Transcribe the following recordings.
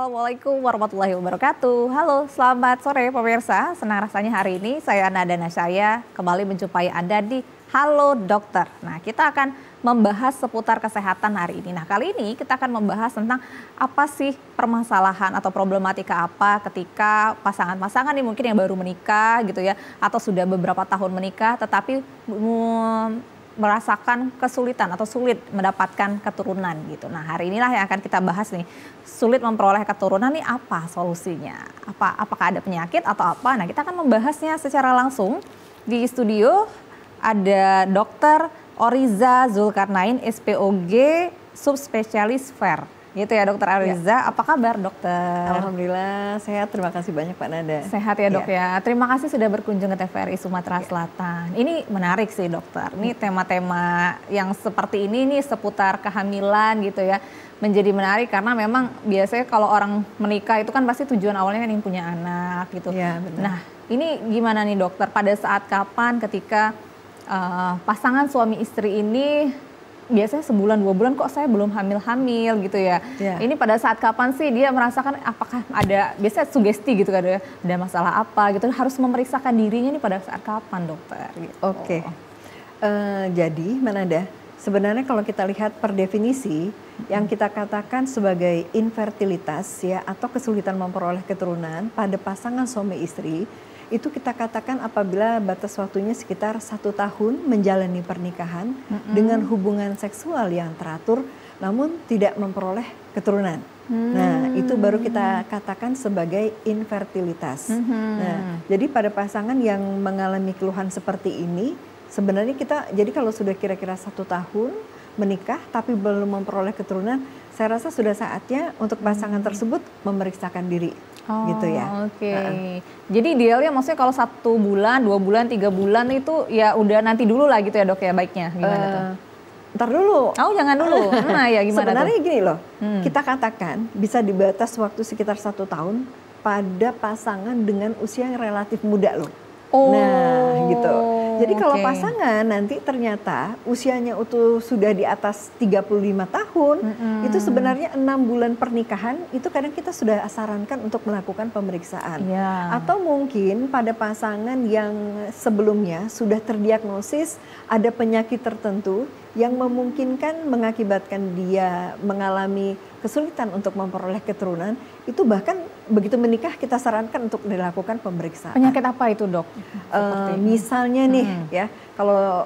Assalamualaikum warahmatullahi wabarakatuh. Halo, selamat sore pemirsa. Senang rasanya hari ini saya Nada Nasyaya kembali menjumpai Anda di Halo Dokter. Nah, kita akan membahas seputar kesehatan hari ini. Nah, kali ini kita akan membahas tentang apa sih permasalahan atau problematika apa ketika pasangan-pasangan nih mungkin yang baru menikah gitu ya, atau sudah beberapa tahun menikah tetapi merasakan kesulitan atau sulit mendapatkan keturunan gitu. Nah, hari inilah yang akan kita bahas nih. Sulit memperoleh keturunan nih apa solusinya? Apakah ada penyakit atau apa? Nah, kita akan membahasnya secara langsung. Di studio ada Dr. Oriza Zulkarnain, SPOG, subspesialis FER. Gitu ya Dokter Oriza, ya. Apa kabar dokter? Alhamdulillah sehat, terima kasih banyak Pak Nada. Sehat ya dok ya. Terima kasih sudah berkunjung ke TVRI Sumatera Selatan. Ini menarik sih dokter, ini tema-tema yang seperti ini nih seputar kehamilan gitu ya. Menjadi menarik karena memang biasanya kalau orang menikah itu kan pasti tujuan awalnya kan yang punya anak gitu. Ya, benar. Nah ini gimana nih dokter, pada saat kapan ketika pasangan suami istri ini biasanya sebulan 2 bulan kok saya belum hamil-hamil gitu ya. Ini pada saat kapan sih dia merasakan apakah ada biasanya sugesti gitu kan, ada masalah apa gitu, harus memeriksakan dirinya nih pada saat kapan dokter gitu. Oke. Jadi Manada, sebenarnya kalau kita lihat per definisi yang kita katakan sebagai infertilitas ya atau kesulitan memperoleh keturunan pada pasangan suami istri, itu kita katakan apabila batas waktunya sekitar 1 tahun menjalani pernikahan dengan hubungan seksual yang teratur namun tidak memperoleh keturunan. Nah, itu baru kita katakan sebagai infertilitas. Nah, jadi pada pasangan yang mengalami keluhan seperti ini, sebenarnya jadi kalau sudah kira-kira 1 tahun menikah tapi belum memperoleh keturunan, saya rasa sudah saatnya untuk pasangan tersebut memeriksakan diri. Gitu ya. Oke. Jadi idealnya maksudnya kalau 1 bulan, 2 bulan, 3 bulan itu ya udah nanti dulu lah gitu ya dok ya baiknya. Gimana tuh? Ntar dulu. Oh jangan dulu. Nah ya gimana sebenarnya tuh? Gini loh, kita katakan bisa dibatas waktu sekitar 1 tahun pada pasangan dengan usia yang relatif muda loh. Nah gitu. Jadi kalau pasangan nanti ternyata usianya itu sudah di atas 35 tahun, itu sebenarnya 6 bulan pernikahan itu kadang kita sudah sarankan untuk melakukan pemeriksaan. Atau mungkin pada pasangan yang sebelumnya sudah terdiagnosis ada penyakit tertentu yang memungkinkan mengakibatkan dia mengalami kesulitan untuk memperoleh keturunan, itu bahkan begitu menikah kita sarankan untuk dilakukan pemeriksaan. Penyakit apa itu dok? Misalnya nih ya, kalau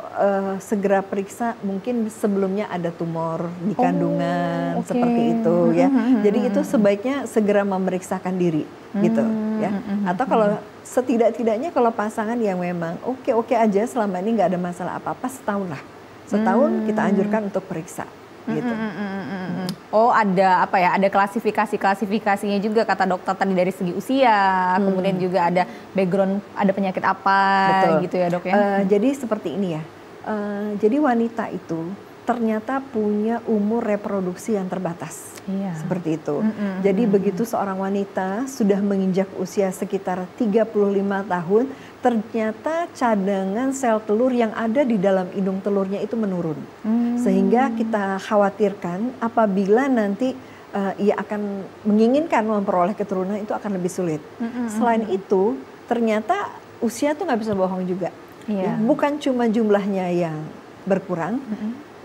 segera periksa mungkin sebelumnya ada tumor di kandungan seperti itu ya. Jadi itu sebaiknya segera memeriksakan diri gitu ya. Atau kalau setidak-tidaknya kalau pasangan yang memang oke aja selama ini nggak ada masalah apa-apa, setahun kita anjurkan untuk periksa gitu. Oh ada apa ya, ada klasifikasinya juga kata dokter tadi dari segi usia, kemudian juga ada background, ada penyakit apa. Betul. Gitu ya dok ya. Jadi seperti ini ya, jadi wanita itu ternyata punya umur reproduksi yang terbatas. Seperti itu. Jadi begitu seorang wanita sudah menginjak usia sekitar 35 tahun, ternyata cadangan sel telur yang ada di dalam indung telurnya itu menurun. Sehingga kita khawatirkan apabila nanti ia akan menginginkan memperoleh keturunan itu akan lebih sulit. Selain itu, ternyata usia tuh nggak bisa bohong juga. Ya, bukan cuma jumlahnya yang berkurang,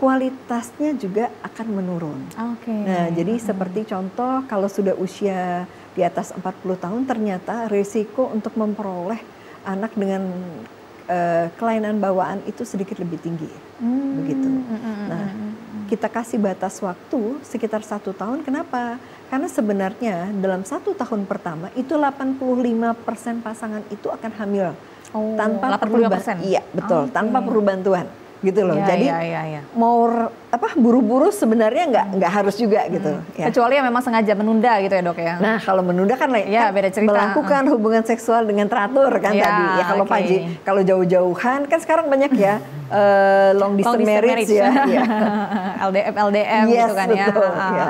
kualitasnya juga akan menurun. Nah, jadi seperti contoh kalau sudah usia di atas 40 tahun ternyata risiko untuk memperoleh anak dengan kelainan bawaan itu sedikit lebih tinggi. Begitu. Nah, kita kasih batas waktu sekitar 1 tahun. Kenapa? Karena sebenarnya dalam 1 tahun pertama itu 85% pasangan itu akan hamil tanpa perlu tanpa perlu bantuan. Gitu loh. Jadi mau buru-buru sebenarnya nggak harus juga gitu. Kecuali yang memang sengaja menunda gitu ya dok ya. Nah kalau menunda kan beda cerita. Melakukan hubungan seksual dengan teratur kan tadi. Ya kalau kalau jauh-jauhan kan sekarang banyak ya long distance marriage ya. LDM gitu kan betul, ya.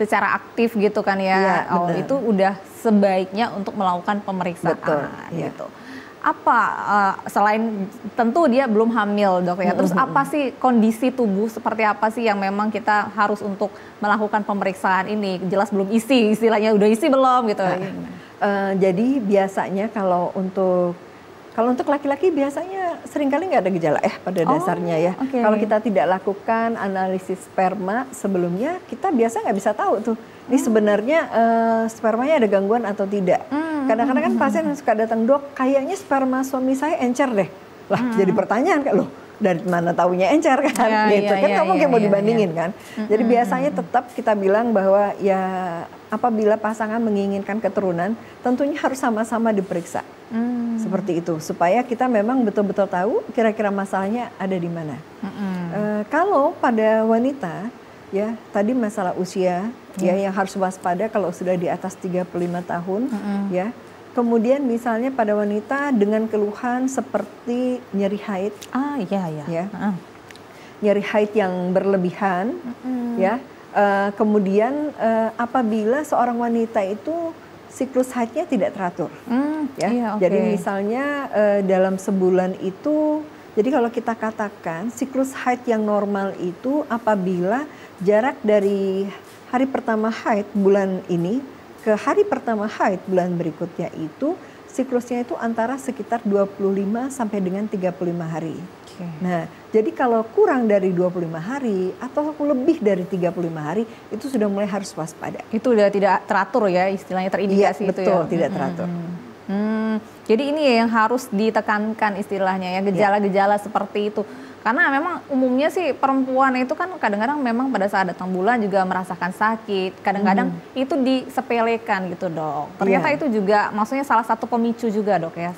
Secara aktif gitu kan ya. Itu udah sebaiknya untuk melakukan pemeriksaan gitu. apa selain tentu dia belum hamil dok ya, terus apa sih kondisi tubuh seperti apa sih yang memang kita harus untuk melakukan pemeriksaan ini? Jelas belum isi, istilahnya udah isi belum gitu. Jadi biasanya kalau untuk laki-laki biasanya seringkali nggak ada gejala pada dasarnya ya. Kalau kita tidak lakukan analisis sperma sebelumnya, kita biasa nggak bisa tahu tuh ini sebenarnya spermanya ada gangguan atau tidak. Kadang-kadang kan pasien yang suka datang, dok kayaknya sperma suami saya encer deh. Lah jadi pertanyaan kan, loh dari mana taunya encer kan? Gitu kan kamu kayak mau dibandingin kan. Jadi biasanya tetap kita bilang bahwa ya apabila pasangan menginginkan keturunan, tentunya harus sama-sama diperiksa. Seperti itu, supaya kita memang betul-betul tahu kira-kira masalahnya ada di mana. Kalau pada wanita, ya tadi masalah usia, ya yang harus waspada kalau sudah di atas 35 tahun, ya. Kemudian misalnya pada wanita dengan keluhan seperti nyeri haid, ya, nyeri haid yang berlebihan, ya. Kemudian apabila seorang wanita itu siklus haidnya tidak teratur, ya. Jadi misalnya dalam sebulan itu, jadi kalau kita katakan siklus haid yang normal itu apabila jarak dari hari pertama haid bulan ini ke hari pertama haid bulan berikutnya itu siklusnya itu antara sekitar 25 sampai dengan 35 hari. Nah, jadi kalau kurang dari 25 hari atau lebih dari 35 hari itu sudah mulai harus waspada. Itu udah tidak teratur ya, istilahnya terindikasi itu betul, ya. Tidak teratur. Jadi ini yang harus ditekankan istilahnya ya, gejala-gejala seperti itu. Karena memang umumnya sih perempuan itu kan kadang-kadang memang pada saat datang bulan juga merasakan sakit. Kadang-kadang itu disepelekan gitu dok. Ternyata itu juga maksudnya salah satu pemicu juga dok ya.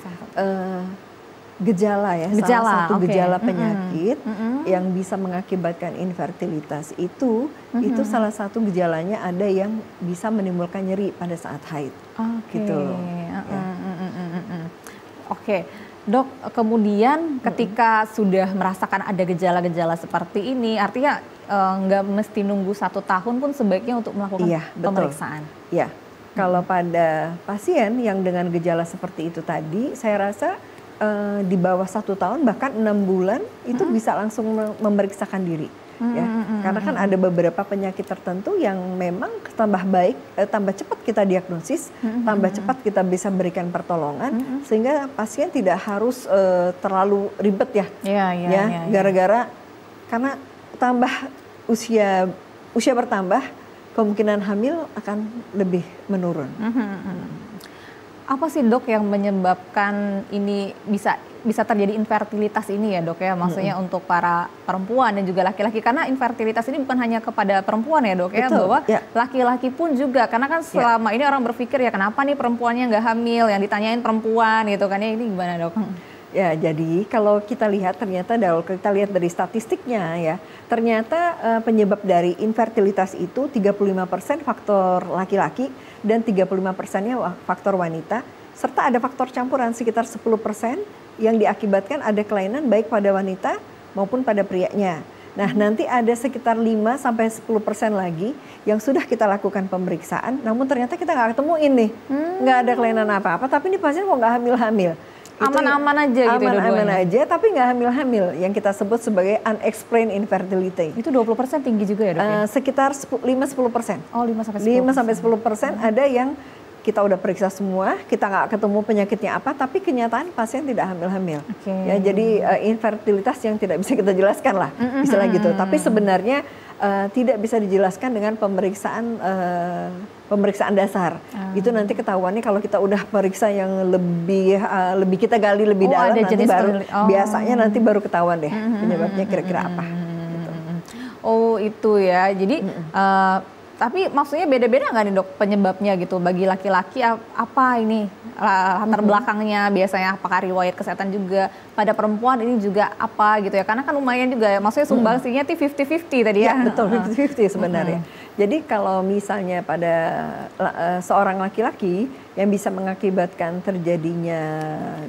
Gejala ya, salah satu gejala penyakit yang bisa mengakibatkan infertilitas itu salah satu gejalanya ada yang bisa menimbulkan nyeri pada saat haid. Gitu. Dok, kemudian ketika sudah merasakan ada gejala-gejala seperti ini, artinya nggak mesti nunggu 1 tahun pun sebaiknya untuk melakukan pemeriksaan. Iya, kalau pada pasien yang dengan gejala seperti itu tadi, saya rasa di bawah 1 tahun bahkan 6 bulan itu bisa langsung memeriksakan diri. Karena kan ada beberapa penyakit tertentu yang memang tambah cepat kita diagnosis, tambah cepat kita bisa berikan pertolongan, sehingga pasien tidak harus terlalu ribet gara-gara karena tambah usia bertambah, kemungkinan hamil akan lebih menurun. Apa sih dok yang menyebabkan ini bisa terjadi infertilitas ini ya dok ya, maksudnya untuk para perempuan dan juga laki-laki, karena infertilitas ini bukan hanya kepada perempuan ya dok ya, bahwa laki-laki pun juga, karena kan selama ini orang berpikir ya kenapa nih perempuannya nggak hamil, yang ditanyain perempuan gitu kan ya, ini gimana dok? Ya, jadi kalau kita lihat ternyata kalau kita lihat dari statistiknya ya, ternyata penyebab dari infertilitas itu 35% faktor laki-laki dan 35%-nya faktor wanita, serta ada faktor campuran sekitar 10% yang diakibatkan ada kelainan baik pada wanita maupun pada prianya. Nah, nanti ada sekitar 5-10% lagi yang sudah kita lakukan pemeriksaan, namun ternyata kita nggak ketemuin nih, nggak ada kelainan apa-apa, tapi ini pasien kok nggak hamil-hamil. Aman-aman aja gitu. Aman-aman aja, tapi nggak hamil-hamil, yang kita sebut sebagai unexplained infertility. Itu 20% tinggi juga ya dok ya? Sekitar 5-10%. Oh, 5-10%. Ada yang kita udah periksa semua, kita nggak ketemu penyakitnya apa, tapi kenyataan pasien tidak hamil-hamil. Ya, jadi infertilitas yang tidak bisa kita jelaskan lah, istilah gitu. Tapi sebenarnya tidak bisa dijelaskan dengan pemeriksaan dasar. Itu nanti ketahuannya kalau kita udah periksa yang lebih kita gali lebih dalam, nanti baru biasanya nanti baru ketahuan deh penyebabnya kira-kira apa. Gitu. Oh itu ya, jadi tapi maksudnya beda-beda nggak nih dok penyebabnya gitu bagi laki-laki, apa ini latar belakangnya biasanya, apakah riwayat kesehatan juga, pada perempuan ini juga apa gitu ya, karena kan lumayan juga ya, maksudnya sumbangsinya tuh 50-50 tadi ya. Betul, 50-50 sebenarnya. Jadi kalau misalnya pada seorang laki-laki yang bisa mengakibatkan terjadinya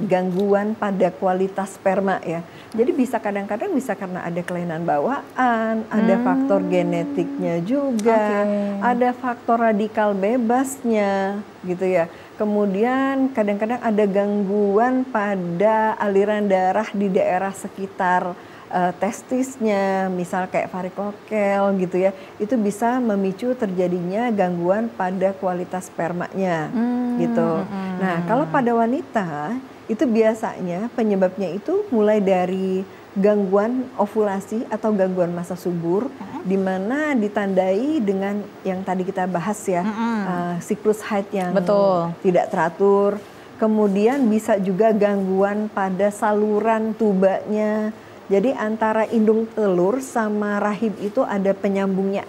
gangguan pada kualitas sperma ya. Jadi bisa kadang-kadang bisa karena ada kelainan bawaan, ada faktor genetiknya juga, ada faktor radikal bebasnya gitu ya. Kemudian kadang-kadang ada gangguan pada aliran darah di daerah sekitar testisnya, misal kayak varikokel gitu ya, itu bisa memicu terjadinya gangguan pada kualitas spermanya gitu. Nah, kalau pada wanita itu biasanya penyebabnya itu mulai dari gangguan ovulasi atau gangguan masa subur, di mana ditandai dengan yang tadi kita bahas ya, siklus haid yang tidak teratur. Kemudian bisa juga gangguan pada saluran tubanya. Jadi antara indung telur sama rahim itu ada penyambungnya,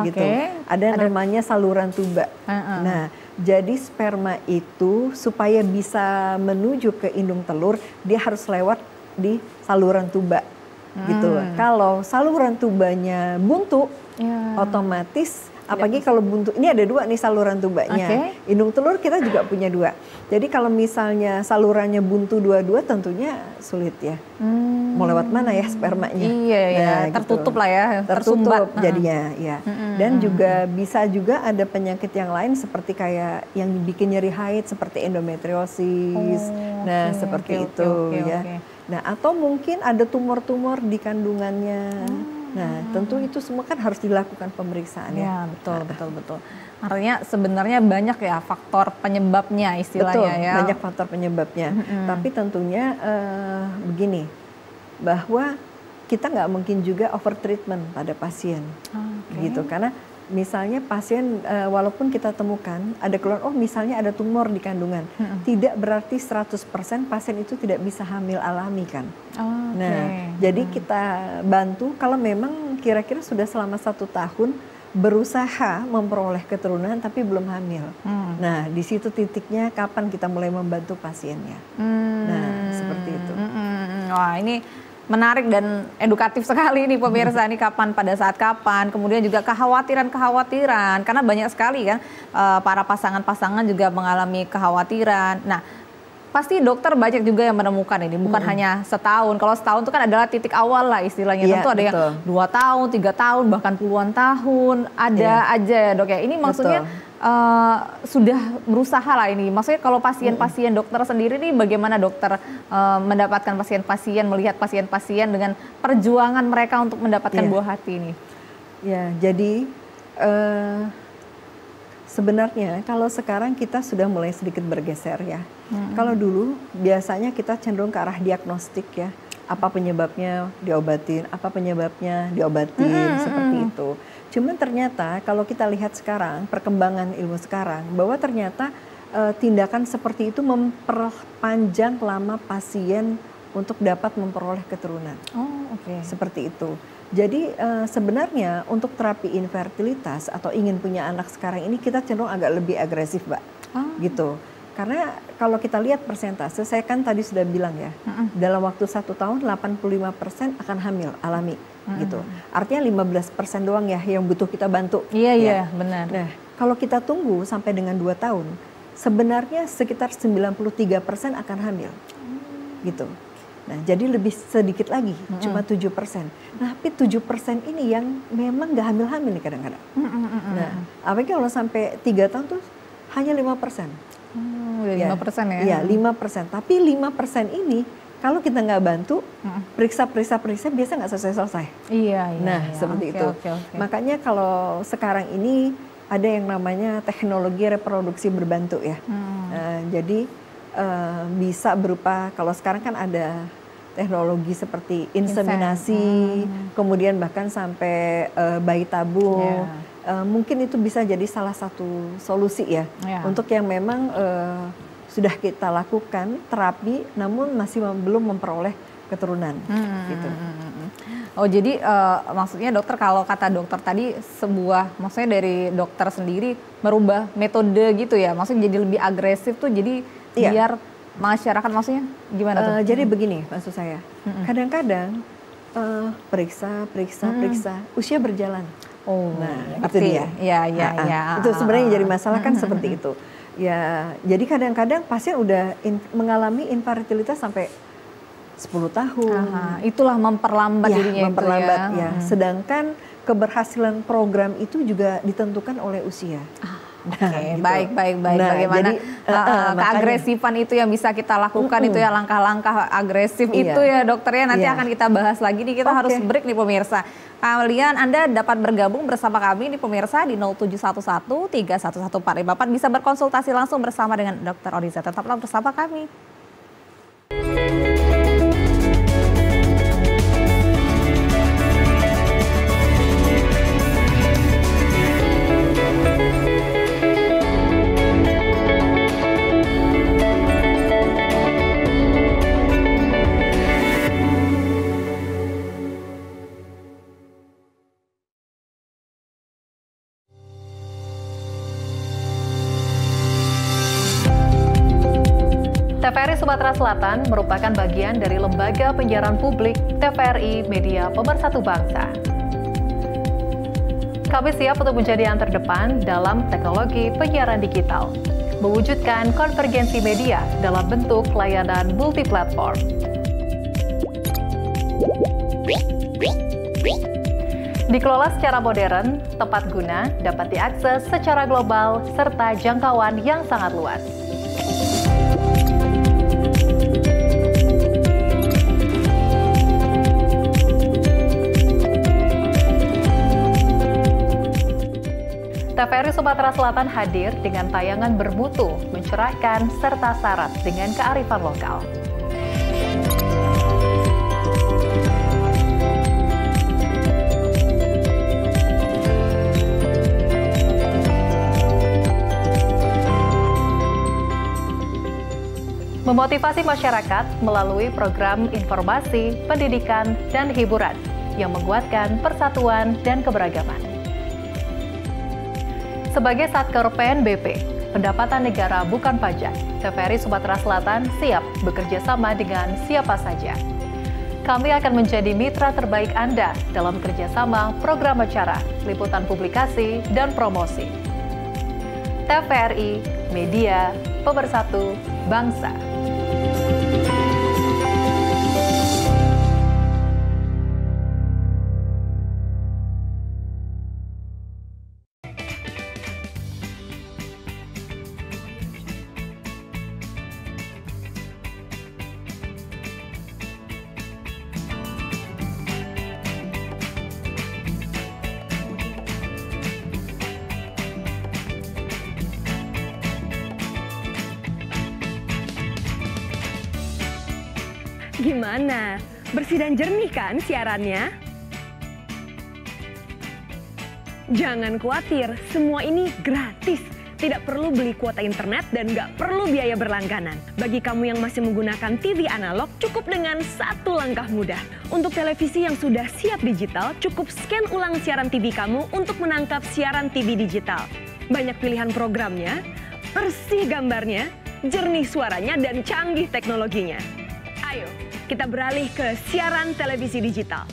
gitu. Ada namanya saluran tuba. Nah, jadi sperma itu supaya bisa menuju ke indung telur, dia harus lewat di saluran tuba, gitu. Kalau saluran tubanya buntu, otomatis apalagi kalau buntu, ini ada dua nih saluran tubanya. Indung telur kita juga punya dua. Jadi kalau misalnya salurannya buntu dua-dua tentunya sulit ya. Mau lewat mana ya spermanya? Iya ya, tertutup gitu lah ya, tertutup jadinya ya. Dan juga bisa juga ada penyakit yang lain seperti kayak yang bikin nyeri haid seperti endometriosis. Seperti itu ya. Nah, atau mungkin ada tumor-tumor di kandungannya. Nah, tentu itu semua kan harus dilakukan pemeriksaan ya. Betul. Artinya sebenarnya banyak ya faktor penyebabnya istilahnya ya. Banyak faktor penyebabnya. Tapi tentunya begini, bahwa kita nggak mungkin juga overtreatment pada pasien, gitu. Karena misalnya pasien walaupun kita temukan ada keluar, misalnya ada tumor di kandungan, tidak berarti 100% pasien itu tidak bisa hamil alami kan. Nah, jadi kita bantu kalau memang kira-kira sudah selama 1 tahun berusaha memperoleh keturunan tapi belum hamil. Nah, di situ titiknya kapan kita mulai membantu pasiennya. Nah, seperti itu. Wah, ini menarik dan edukatif sekali nih pemirsa. Ini pada saat kapan, kemudian juga kekhawatiran karena banyak sekali kan para pasangan-pasangan juga mengalami kekhawatiran. Nah, pasti dokter banyak juga yang menemukan ini, bukan hanya setahun. Kalau setahun itu kan adalah titik awal lah istilahnya. Tentu ada yang 2 tahun, 3 tahun, bahkan puluhan tahun, ada aja ya dok ya. Ini maksudnya sudah berusaha lah ini. Maksudnya kalau pasien-pasien dokter sendiri nih, bagaimana dokter mendapatkan pasien-pasien, melihat pasien-pasien dengan perjuangan mereka untuk mendapatkan buah hati ini? Ya, jadi sebenarnya kalau sekarang kita sudah mulai sedikit bergeser ya. Kalau dulu biasanya kita cenderung ke arah diagnostik ya. Apa penyebabnya diobatin, apa penyebabnya diobatin, seperti itu. Cuman ternyata kalau kita lihat sekarang, perkembangan ilmu sekarang, bahwa ternyata tindakan seperti itu memperpanjang lama pasien untuk dapat memperoleh keturunan. Seperti itu. Jadi sebenarnya untuk terapi infertilitas atau ingin punya anak sekarang ini kita cenderung agak lebih agresif, Mbak. Gitu. Karena kalau kita lihat persentase, saya kan tadi sudah bilang ya, dalam waktu 1 tahun 85% akan hamil alami, gitu. Artinya 15% doang ya yang butuh kita bantu. Iya, benar. Nah, kalau kita tunggu sampai dengan 2 tahun, sebenarnya sekitar 93% akan hamil, gitu. Nah, jadi lebih sedikit lagi, cuma 7%. Nah, tapi 7% ini yang memang nggak hamil-hamil nih kadang-kadang. Nah, apalagi kalau sampai 3 tahun tuh hanya 5%. 5% ya? Iya, 5%. Tapi 5% ini kalau kita nggak bantu, periksa biasa nggak selesai-selesai. Nah, seperti itu. Makanya kalau sekarang ini ada yang namanya teknologi reproduksi berbantu ya. Jadi bisa berupa, kalau sekarang kan ada teknologi seperti inseminasi, kemudian bahkan sampai bayi tabung. Mungkin itu bisa jadi salah satu solusi ya, untuk yang memang sudah kita lakukan terapi namun masih belum memperoleh keturunan. Gitu. Jadi maksudnya dokter, kalau kata dokter tadi maksudnya dari dokter sendiri merubah metode gitu ya, maksudnya jadi lebih agresif tuh, jadi biar masyarakat, maksudnya gimana tuh? Jadi begini maksud saya, kadang-kadang periksa, usia berjalan. Nah, itu dia. Iya. Itu sebenarnya jadi masalah kan seperti itu. Ya, jadi kadang-kadang pasien udah mengalami infertilitas sampai 10 tahun. Itulah memperlambat dirinya memperlambat itu ya. Sedangkan keberhasilan program itu juga ditentukan oleh usia. Gitu. Baik. Bagaimana jadi, keagresifan itu yang bisa kita lakukan itu ya, langkah-langkah agresif itu ya dokter ya, nanti akan kita bahas lagi nih. Kita harus break nih pemirsa. Kalian Anda dapat bergabung bersama kami di pemirsa di 0711 311 454, bisa berkonsultasi langsung bersama dengan Dr. Oriza. Tetaplah bersama kami. TVRI Sumatera Selatan merupakan bagian dari lembaga penyiaran publik TVRI Media Pemersatu Bangsa. Kami siap untuk menjadi yang terdepan dalam teknologi penyiaran digital, mewujudkan konvergensi media dalam bentuk layanan multiplatform. Dikelola secara modern, tepat guna, dapat diakses secara global, serta jangkauan yang sangat luas. TVRI Sumatera Selatan hadir dengan tayangan bermutu, mencerahkan, serta syarat dengan kearifan lokal. Memotivasi masyarakat melalui program informasi, pendidikan, dan hiburan yang menguatkan persatuan dan keberagaman. Sebagai Satker PNBP, pendapatan negara bukan pajak, TVRI Sumatera Selatan siap bekerja sama dengan siapa saja. Kami akan menjadi mitra terbaik Anda dalam kerjasama program acara, liputan publikasi, dan promosi. TVRI, Media Pemersatu Bangsa. Gimana? Bersih dan jernih kan siarannya? Jangan khawatir, semua ini gratis. Tidak perlu beli kuota internet dan nggak perlu biaya berlangganan. Bagi kamu yang masih menggunakan TV analog, cukup dengan satu langkah mudah. Untuk televisi yang sudah siap digital, cukup scan ulang siaran TV kamu untuk menangkap siaran TV digital. Banyak pilihan programnya, bersih gambarnya, jernih suaranya, dan canggih teknologinya. Ayo, kita beralih ke siaran televisi digital.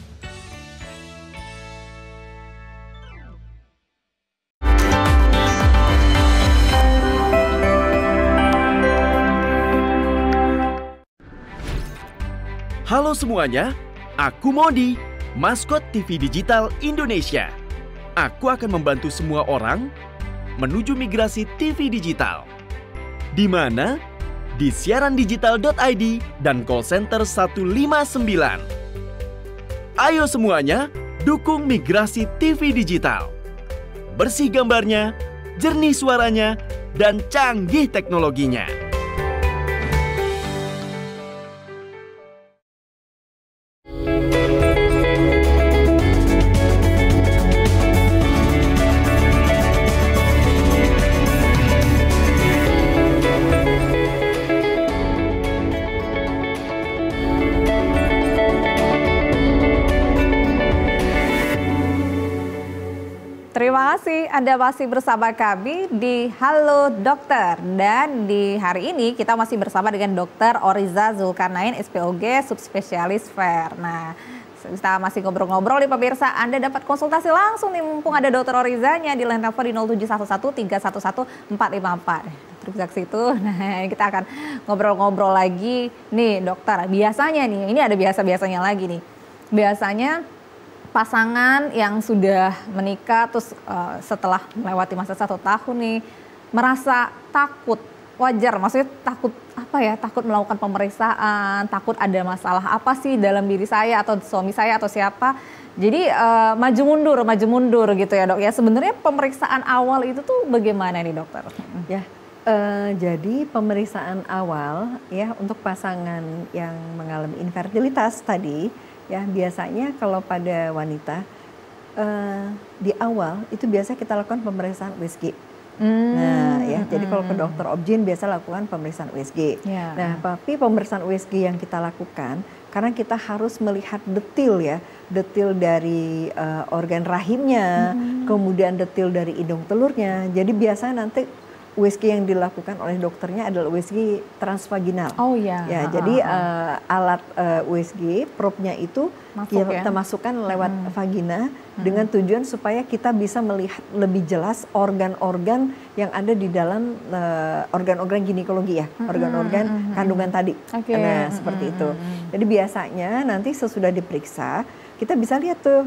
Halo semuanya, aku Modi, maskot TV Digital Indonesia. Aku akan membantu semua orang menuju migrasi TV digital. Di mana? Di siarandigital.id dan call center 159. Ayo semuanya, dukung migrasi TV digital. Bersih gambarnya, jernih suaranya, dan canggih teknologinya. Terima kasih Anda masih bersama kami di Halo Dokter. Dan di hari ini kita masih bersama dengan Dr. Oriza Zulkarnain, SPOG, subspesialis FER. Nah, kita masih ngobrol-ngobrol nih pemirsa. Anda dapat konsultasi langsung nih mumpung ada Dr. Orizanya di line telepon di 0711 311 454. berpijak situ. Nah, kita akan ngobrol-ngobrol lagi nih dokter. Biasanya nih, ini ada biasa-biasanya lagi nih. Biasanya pasangan yang sudah menikah terus setelah melewati masa 1 tahun nih merasa takut. Wajar, maksudnya takut apa ya? Takut melakukan pemeriksaan, takut ada masalah apa sih dalam diri saya atau suami saya atau siapa. Jadi maju mundur gitu ya dok ya. Sebenarnya pemeriksaan awal itu tuh bagaimana nih dokter? Ya, jadi pemeriksaan awal ya untuk pasangan yang mengalami infertilitas tadi ya biasanya kalau pada wanita di awal itu biasa kita lakukan pemeriksaan USG. Nah ya, jadi kalau ke dokter obgyn biasa lakukan pemeriksaan USG. Yeah. Nah, tapi pemeriksaan USG yang kita lakukan karena kita harus melihat detail ya, detail dari organ rahimnya, kemudian detail dari hidung telurnya. Jadi biasanya nanti USG yang dilakukan oleh dokternya adalah USG transvaginal. Oh iya. Ya, jadi alat USG probe-nya itu kita masukkan lewat vagina dengan tujuan supaya kita bisa melihat lebih jelas organ-organ yang ada di dalam organ-organ ginekologi ya, organ-organ kandungan tadi. Okay. Nah, seperti itu. Jadi biasanya nanti sesudah diperiksa kita bisa lihat tuh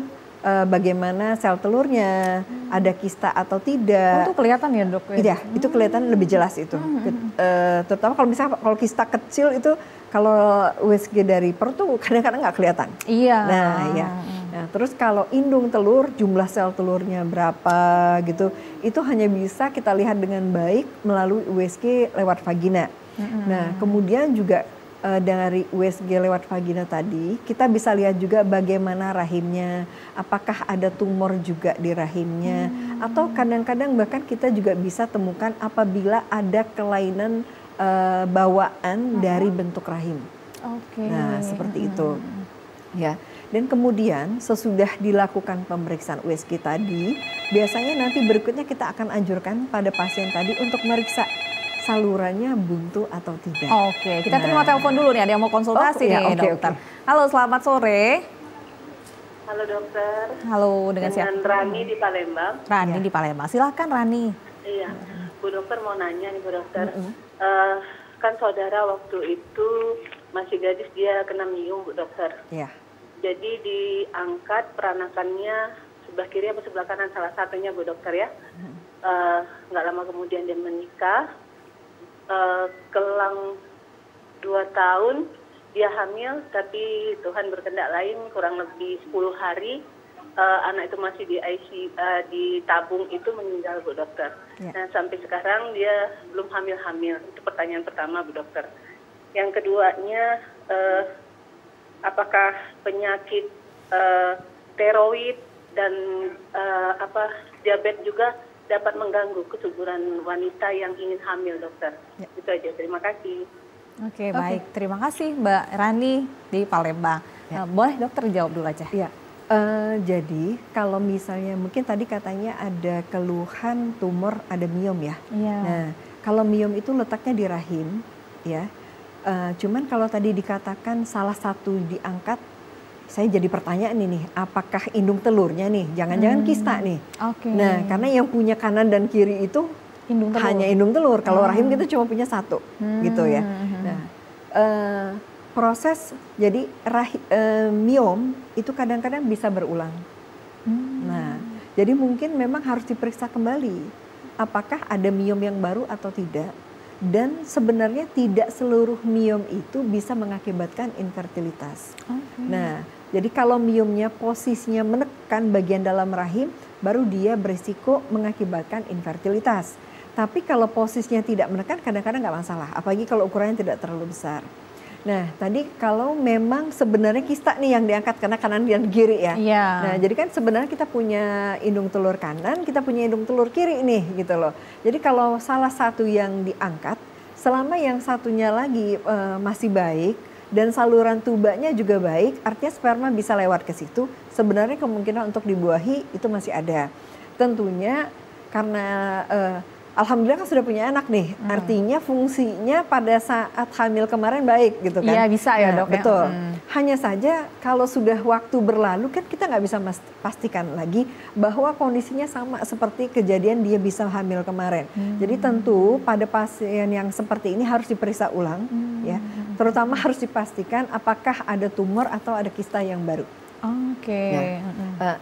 bagaimana sel telurnya, ada kista atau tidak. Oh, itu kelihatan ya dok? Iya, itu kelihatan lebih jelas itu. Terutama kalau misalnya kalau kista kecil itu kalau USG dari perut tuh kadang-kadang nggak kelihatan. Iya. Nah, ya. Nah, terus kalau indung telur, jumlah sel telurnya berapa gitu, itu hanya bisa kita lihat dengan baik melalui USG lewat vagina. Nah, kemudian juga dari USG lewat vagina tadi, kita bisa lihat juga bagaimana rahimnya, apakah ada tumor juga di rahimnya, atau kadang-kadang bahkan kita juga bisa temukan apabila ada kelainan bawaan dari bentuk rahim. Nah, seperti itu. Ya. Dan kemudian sesudah dilakukan pemeriksaan USG tadi, biasanya nanti berikutnya kita akan anjurkan pada pasien tadi untuk meriksa salurannya buntu atau tidak. Oke, kita terima telepon dulu nih, ada yang mau konsultasi nih dokter. Halo, selamat sore. Halo dokter. Halo, dengan siapa? Dengan Rani di Palembang. Rani di Palembang, silakan Rani. Iya, Bu dokter mau nanya nih Bu dokter. Kan saudara waktu itu masih gadis, dia kena miom Bu dokter. Iya. Jadi diangkat peranakannya sebelah kiri atau sebelah kanan, salah satunya Bu dokter ya. Nggak lama kemudian dia menikah. Kelang 2 tahun dia hamil, tapi Tuhan berkehendak lain, kurang lebih 10 hari anak itu masih di ICU, di tabung itu meninggal Bu dokter. Nah sampai sekarang dia belum hamil-hamil. Itu pertanyaan pertama Bu dokter. Yang keduanya, apakah penyakit tiroid dan diabetes juga dapat mengganggu kesuburan wanita yang ingin hamil, dokter? Itu aja, terima kasih. Oke, baik. Terima kasih Mbak Rani di Palembang. Boleh dokter jawab dulu aja. Ya. Jadi kalau misalnya mungkin tadi katanya ada keluhan tumor, ada miom ya. Iya. Nah, kalau miom itu letaknya di rahim, ya. Cuman kalau tadi dikatakan salah satu diangkat, saya jadi pertanyaan ini, apakah indung telurnya nih? Jangan-jangan kista nih. Nah, karena yang punya kanan dan kiri itu indung telur. Hanya indung telur. Kalau rahim kita cuma punya satu, gitu ya. Nah, proses jadi miom itu kadang-kadang bisa berulang. Nah, jadi mungkin memang harus diperiksa kembali, apakah ada miom yang baru atau tidak. Dan sebenarnya tidak seluruh miom itu bisa mengakibatkan infertilitas. Nah, jadi kalau miomnya posisinya menekan bagian dalam rahim, baru dia berisiko mengakibatkan infertilitas. Tapi kalau posisinya tidak menekan, kadang-kadang nggak masalah. Apalagi kalau ukurannya tidak terlalu besar. Nah, tadi kalau memang sebenarnya kista nih yang diangkat karena kanan dan kiri ya. Nah, jadi kan sebenarnya kita punya indung telur kanan, kita punya indung telur kiri nih gitu loh. Jadi kalau salah satu yang diangkat, selama yang satunya lagi masih baik dan saluran tubanya juga baik, artinya sperma bisa lewat ke situ, sebenarnya kemungkinan untuk dibuahi itu masih ada. Tentunya karena alhamdulillah kan sudah punya anak nih, artinya fungsinya pada saat hamil kemarin baik gitu kan. Iya bisa ya dok. Betul. Hanya saja kalau sudah waktu berlalu kan kita nggak bisa pastikan lagi bahwa kondisinya sama seperti kejadian dia bisa hamil kemarin. Jadi tentu pada pasien yang seperti ini harus diperiksa ulang ya. Terutama harus dipastikan apakah ada tumor atau ada kista yang baru. Oke.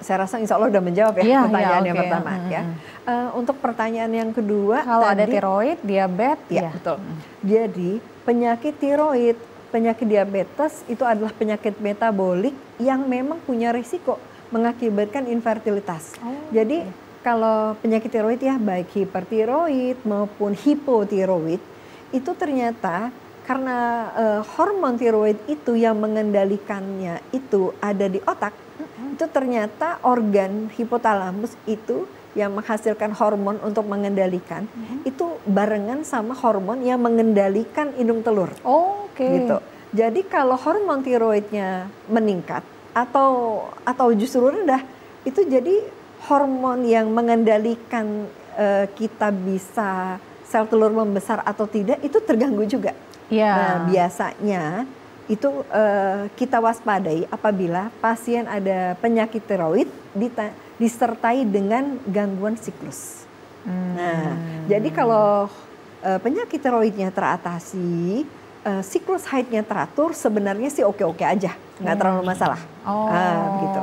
Saya rasa insya Allah udah menjawab ya pertanyaan yang pertama ya. Untuk pertanyaan yang kedua, kalau ada tiroid, diabetes, ya betul. Jadi penyakit tiroid, penyakit diabetes itu adalah penyakit metabolik yang memang punya risiko mengakibatkan infertilitas. Jadi kalau penyakit tiroid ya baik hipertiroid maupun hipotiroid itu ternyata karena hormon tiroid itu yang mengendalikannya itu ada di otak, itu ternyata organ hipotalamus itu yang menghasilkan hormon untuk mengendalikan, itu barengan sama hormon yang mengendalikan indung telur. Gitu. Jadi kalau hormon tiroidnya meningkat atau justru rendah, itu jadi hormon yang mengendalikan kita bisa sel telur membesar atau tidak itu terganggu juga. Nah biasanya itu kita waspadai apabila pasien ada penyakit tiroid disertai dengan gangguan siklus. Nah jadi kalau penyakit tiroidnya teratasi, siklus haidnya teratur, sebenarnya sih oke-oke aja, nggak terlalu masalah. Gitu.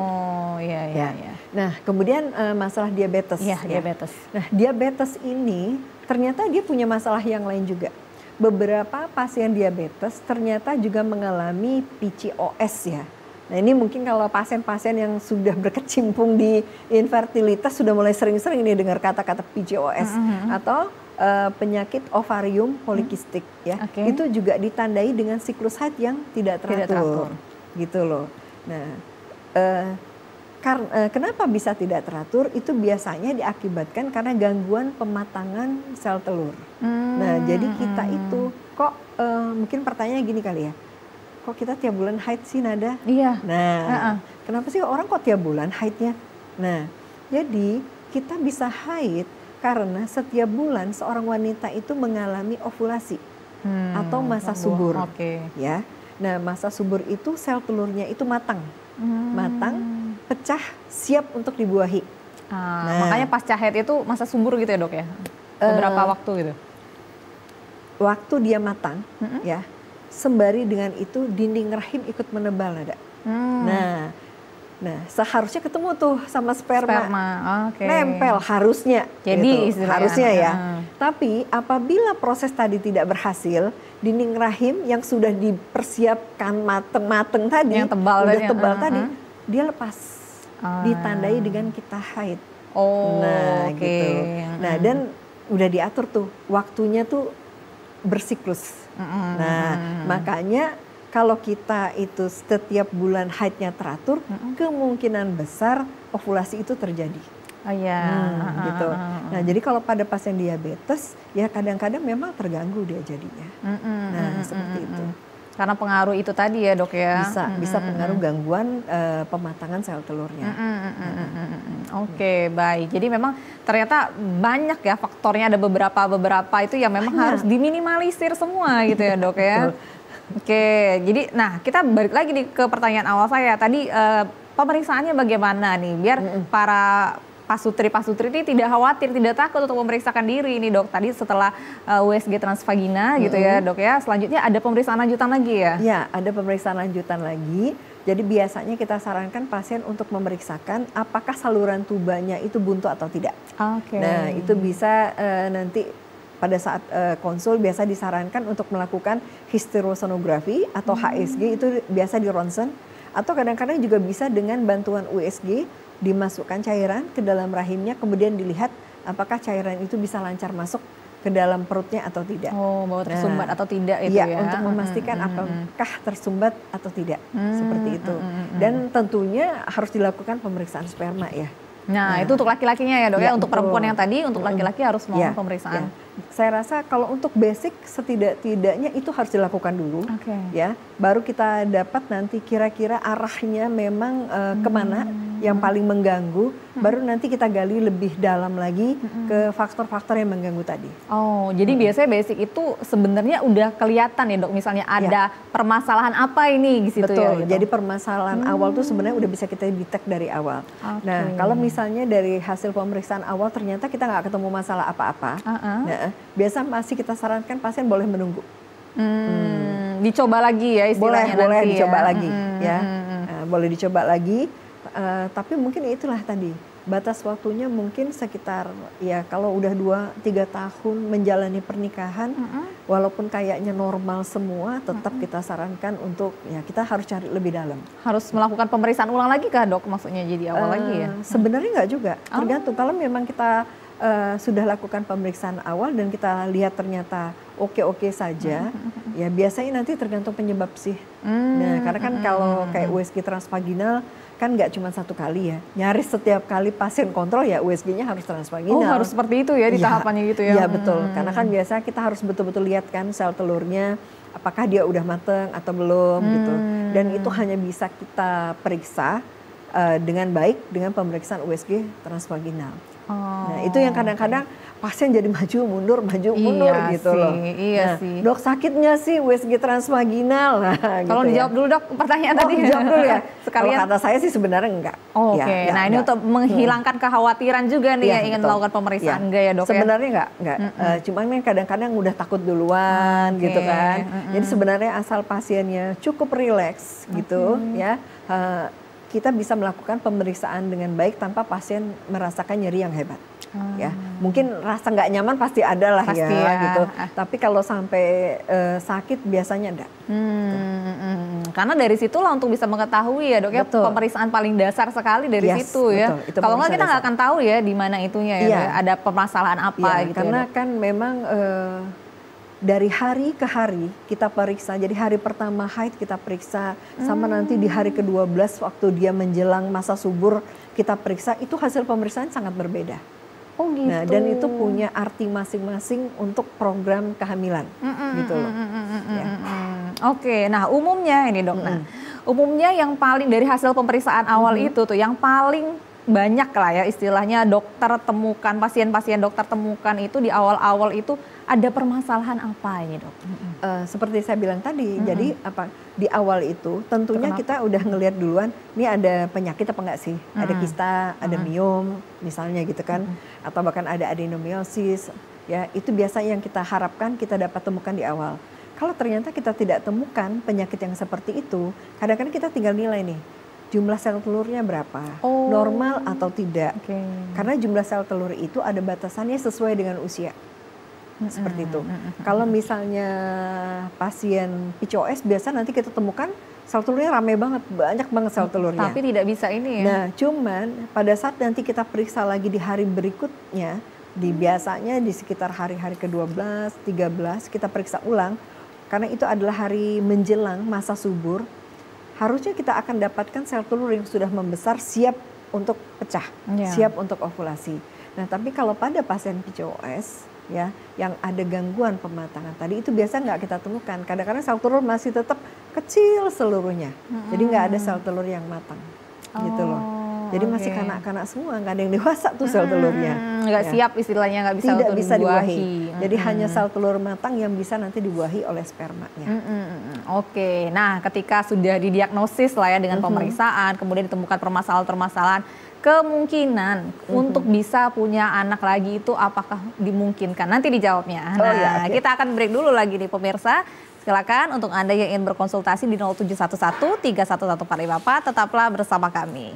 Iya. Nah kemudian masalah diabetes. Diabetes. Nah diabetes ini ternyata dia punya masalah yang lain juga. Beberapa pasien diabetes ternyata juga mengalami PCOS ya. Nah ini mungkin kalau pasien-pasien yang sudah berkecimpung di infertilitas sudah mulai sering-sering nih dengar kata-kata PCOS atau penyakit ovarium polikistik ya. Itu juga ditandai dengan siklus haid yang tidak teratur. Gitu loh. Nah kenapa bisa tidak teratur? Itu biasanya diakibatkan karena gangguan pematangan sel telur. Nah, jadi kita itu kok mungkin pertanyaannya gini kali ya. Kok kita tiap bulan haid sih Nada? Iya. Nah, kenapa sih orang kok tiap bulan haidnya? Nah, jadi kita bisa haid karena setiap bulan seorang wanita itu mengalami ovulasi atau masa subur. Ya. Nah, masa subur itu sel telurnya itu matang. Pecah, siap untuk dibuahi. Makanya pasca haid itu masa subur gitu ya dok ya? Beberapa waktu gitu? Waktu dia matang, ya, sembari dengan itu dinding rahim ikut menebal Nada. Nah, seharusnya ketemu tuh sama sperma. Nempel harusnya. Jadi gitu. Harusnya ya. Tapi apabila proses tadi tidak berhasil, dinding rahim yang sudah dipersiapkan mateng-mateng tadi, yang tebal udah tebal tadi, dia lepas. Ditandai dengan kita haid. Gitu. Nah, dan udah diatur tuh waktunya tuh bersiklus. Nah, makanya kalau kita itu setiap bulan haidnya teratur, kemungkinan besar ovulasi itu terjadi. Gitu. Nah, jadi kalau pada pasien diabetes, ya kadang-kadang memang terganggu dia jadinya. Nah, seperti itu. Karena pengaruh itu tadi ya dok ya? Bisa pengaruh gangguan pematangan sel telurnya. Oke, baik. Jadi memang ternyata banyak ya faktornya, ada beberapa itu yang memang harus diminimalisir semua gitu ya dok ya? Oke, jadi nah kita balik lagi nih ke pertanyaan awal saya. Tadi pemeriksaannya bagaimana nih biar para pasutri ini tidak khawatir, tidak takut untuk memeriksakan diri ini dok. Tadi setelah USG transvagina gitu ya dok ya, selanjutnya ada pemeriksaan lanjutan lagi ya? Ya, ada pemeriksaan lanjutan lagi. Jadi biasanya kita sarankan pasien untuk memeriksakan apakah saluran tubanya itu buntu atau tidak. Nah itu bisa nanti pada saat konsul biasa disarankan untuk melakukan histerosonografi atau HSG, itu biasa di ronsen. Atau kadang-kadang juga bisa dengan bantuan USG, dimasukkan cairan ke dalam rahimnya, kemudian dilihat apakah cairan itu bisa lancar masuk ke dalam perutnya atau tidak. Bahwa tersumbat atau tidak itu ya? Untuk memastikan apakah tersumbat atau tidak, seperti itu. Dan tentunya harus dilakukan pemeriksaan sperma ya. Nah itu untuk laki-lakinya ya dok ya, untuk perempuan yang tadi, untuk laki-laki harus mau pemeriksaan. Saya rasa kalau untuk basic setidak-tidaknya itu harus dilakukan dulu, ya. Baru kita dapat nanti kira-kira arahnya memang kemana. yang paling mengganggu, baru nanti kita gali lebih dalam lagi ke faktor-faktor yang mengganggu tadi. Oh, jadi biasanya basic itu sebenarnya udah kelihatan ya dok, misalnya ada permasalahan apa ini gitu. Betul, ya? Gitu. jadi permasalahan awal tuh sebenarnya udah bisa kita detect dari awal. Nah, kalau misalnya dari hasil pemeriksaan awal ternyata kita nggak ketemu masalah apa-apa, nah, biasa masih kita sarankan pasien boleh menunggu. Dicoba lagi ya istilahnya boleh nanti dicoba ya. lagi ya. Boleh dicoba lagi, tapi mungkin itulah tadi batas waktunya mungkin sekitar ya kalau udah 2-3 tahun menjalani pernikahan, walaupun kayaknya normal semua, tetap kita sarankan untuk ya kita harus cari lebih dalam. Harus melakukan pemeriksaan ulang lagi kah dok? Maksudnya jadi awal lagi ya? Sebenarnya nggak juga, tergantung. Kalau memang kita sudah lakukan pemeriksaan awal dan kita lihat ternyata oke-oke saja, ya biasanya nanti tergantung penyebab sih. Nah, karena kan kalau kayak USG transvaginal kan nggak cuma satu kali ya, nyaris setiap kali pasien kontrol ya USG-nya harus transvaginal. Oh, harus seperti itu ya di tahapannya gitu ya? Iya betul, karena kan biasa kita harus betul-betul lihat kan sel telurnya apakah dia udah mateng atau belum gitu. Dan itu hanya bisa kita periksa dengan baik dengan pemeriksaan USG transvaginal. Nah, itu yang kadang-kadang pasien jadi maju mundur gitu sih, loh. Iya sih. Dok, sakitnya sih USG transvaginal. Nah, Tolong gitu dijawab dulu dok pertanyaan tadi. Dijawab dulu ya. Sekalian. Kalau kata saya sih sebenarnya enggak. Oke. Nah, ini untuk menghilangkan kekhawatiran juga nih yang ingin melakukan pemeriksaan enggak ya dok? Sebenarnya enggak. Cuman kan kadang-kadang udah takut duluan gitu kan. Jadi sebenarnya asal pasiennya cukup rileks gitu ya. Kita bisa melakukan pemeriksaan dengan baik tanpa pasien merasakan nyeri yang hebat. Ya, mungkin rasa nggak nyaman pasti ada lah pasti ya, gitu. Tapi kalau sampai sakit biasanya enggak. Karena dari situlah untuk bisa mengetahui ya dok ya, pemeriksaan paling dasar sekali dari situ ya. Kalau nggak kita nggak akan tahu ya di mana itunya ya, ada permasalahan apa gitu. Karena kan memang dari hari ke hari kita periksa, jadi hari pertama haid kita periksa, sama nanti di hari ke-12 waktu dia menjelang masa subur kita periksa, itu hasil pemeriksaan sangat berbeda. Oh gitu. Nah, dan itu punya arti masing-masing untuk program kehamilan, gitu loh. Oke, nah umumnya ini dok, umumnya yang paling dari hasil pemeriksaan awal itu tuh yang paling banyak lah ya istilahnya dokter temukan, pasien-pasien dokter temukan itu di awal-awal itu ada permasalahan apa ini dok? Seperti saya bilang tadi, jadi apa di awal itu tentunya kita udah ngelihat duluan, ini ada penyakit apa enggak sih? Ada kista, ada miom misalnya gitu kan, atau bahkan ada adenomyosis, ya itu biasanya yang kita harapkan kita dapat temukan di awal. Kalau ternyata kita tidak temukan penyakit yang seperti itu, kadang-kadang kita tinggal nilai nih. Jumlah sel telurnya berapa, normal atau tidak. Karena jumlah sel telur itu ada batasannya sesuai dengan usia. Seperti itu. Kalau misalnya pasien PCOS biasa nanti kita temukan sel telurnya rame banget, banyak banget sel telurnya. Tapi tidak bisa ini ya. Nah, cuman pada saat nanti kita periksa lagi di hari berikutnya, biasanya di sekitar hari-hari ke-12, 13 kita periksa ulang. Karena itu adalah hari menjelang masa subur. Harusnya kita akan dapatkan sel telur yang sudah membesar siap untuk pecah, siap untuk ovulasi. Nah, tapi kalau pada pasien PCOS ya yang ada gangguan pematangan tadi itu biasa nggak kita temukan. Kadang-kadang sel telur masih tetap kecil seluruhnya. Jadi nggak ada sel telur yang matang. Gitu loh. Jadi masih kanak-kanak semua, nggak ada yang dewasa tuh sel telurnya. Nggak siap istilahnya, nggak bisa tidak untuk bisa dibuahi. Jadi hanya sel telur matang yang bisa nanti dibuahi oleh spermanya. Oke, nah ketika sudah didiagnosis lah ya dengan pemeriksaan, kemudian ditemukan permasalahan-permasalahan, kemungkinan untuk bisa punya anak lagi itu apakah dimungkinkan? Nanti dijawabnya. Nah, kita akan break dulu lagi nih pemirsa. Silakan untuk Anda yang ingin berkonsultasi di 0711 311454, tetaplah bersama kami.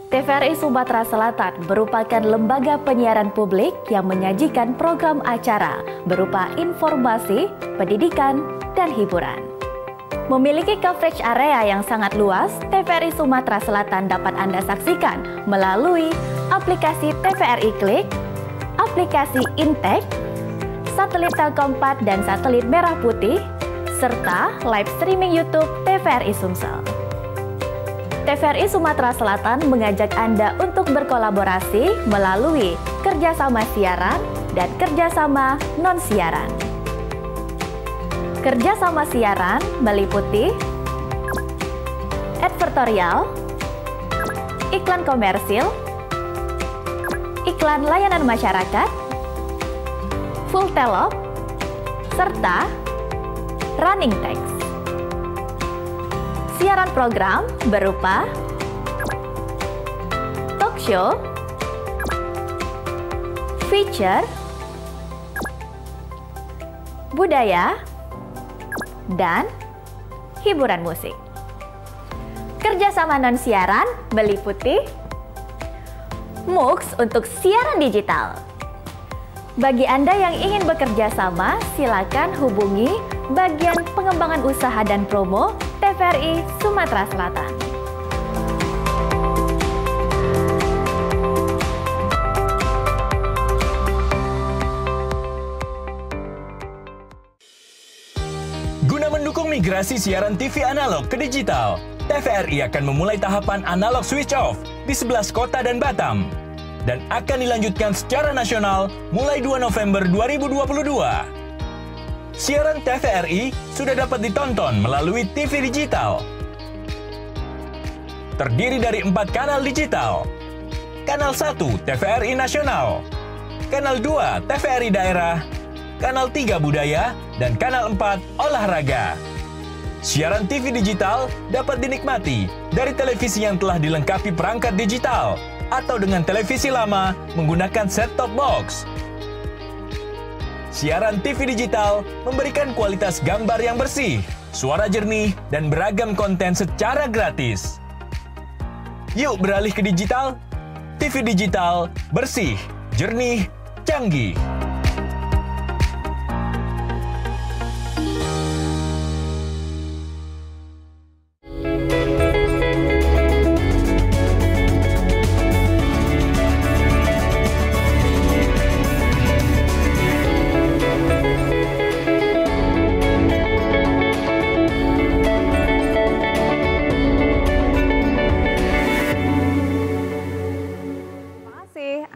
TVRI Sumatera Selatan merupakan lembaga penyiaran publik yang menyajikan program acara berupa informasi, pendidikan, dan hiburan. Memiliki coverage area yang sangat luas, TVRI Sumatera Selatan dapat Anda saksikan melalui aplikasi TVRI Klik, aplikasi Intek, satelit Telkom 4 dan satelit Merah Putih, serta live streaming YouTube TVRI Sumsel. TVRI Sumatera Selatan mengajak Anda untuk berkolaborasi melalui kerjasama siaran dan kerjasama non-siaran. Kerjasama siaran meliputi advertorial, iklan komersil, iklan layanan masyarakat, full telop, serta running text. Siaran program berupa talk show, feature, budaya, dan hiburan musik. Kerjasama non-siaran meliputi MUX untuk siaran digital. Bagi Anda yang ingin bekerja sama, silakan hubungi bagian pengembangan usaha dan promo TVRI Sumatera Selatan. Guna mendukung migrasi siaran TV analog ke digital, TVRI akan memulai tahapan analog switch off di 11 kota dan Batam, dan akan dilanjutkan secara nasional mulai 2 November 2022. Siaran TVRI sudah dapat ditonton melalui TV digital. Terdiri dari 4 kanal digital. Kanal 1 TVRI Nasional, Kanal 2 TVRI Daerah, Kanal 3 Budaya, dan Kanal 4 Olahraga. Siaran TV digital dapat dinikmati dari televisi yang telah dilengkapi perangkat digital atau dengan televisi lama menggunakan set-top box. Siaran TV digital memberikan kualitas gambar yang bersih, suara jernih, dan beragam konten secara gratis. Yuk beralih ke digital. TV digital bersih, jernih, canggih.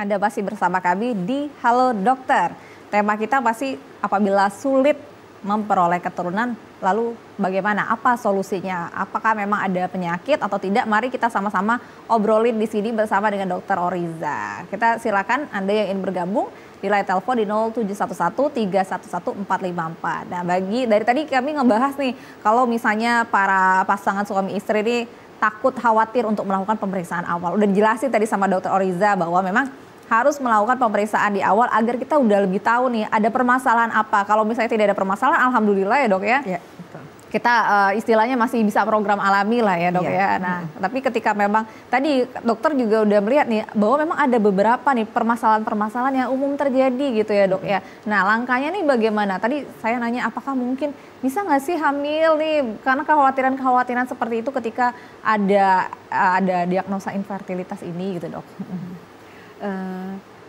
Anda masih bersama kami di Halo Dokter. Tema kita pasti apabila sulit memperoleh keturunan, lalu bagaimana? Apa solusinya? Apakah memang ada penyakit atau tidak? Mari kita sama-sama obrolin di sini bersama dengan Dr. Oriza. Kita silakan Anda yang ingin bergabung di line telepon di 0711-311-454. Nah, dari tadi kami ngebahas nih, kalau misalnya para pasangan suami istri ini takut, khawatir untuk melakukan pemeriksaan awal. Udah dijelasin tadi sama Dr. Oriza bahwa memang harus melakukan pemeriksaan di awal agar kita udah lebih tahu nih ada permasalahan apa. Kalau misalnya tidak ada permasalahan, alhamdulillah ya dok ya. Ya betul. Kita istilahnya masih bisa program alami lah ya dok ya. Nah tapi ketika memang tadi dokter juga udah melihat nih bahwa memang ada beberapa nih permasalahan-permasalahan yang umum terjadi gitu ya dok ya. Nah langkahnya nih bagaimana? Tadi saya nanya apakah mungkin bisa nggak sih hamil nih karena kekhawatiran seperti itu ketika ada diagnosa infertilitas ini gitu dok.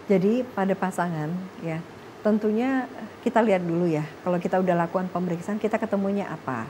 Jadi pada pasangan ya tentunya kita lihat dulu ya kalau kita udah lakukan pemeriksaan kita ketemunya apa.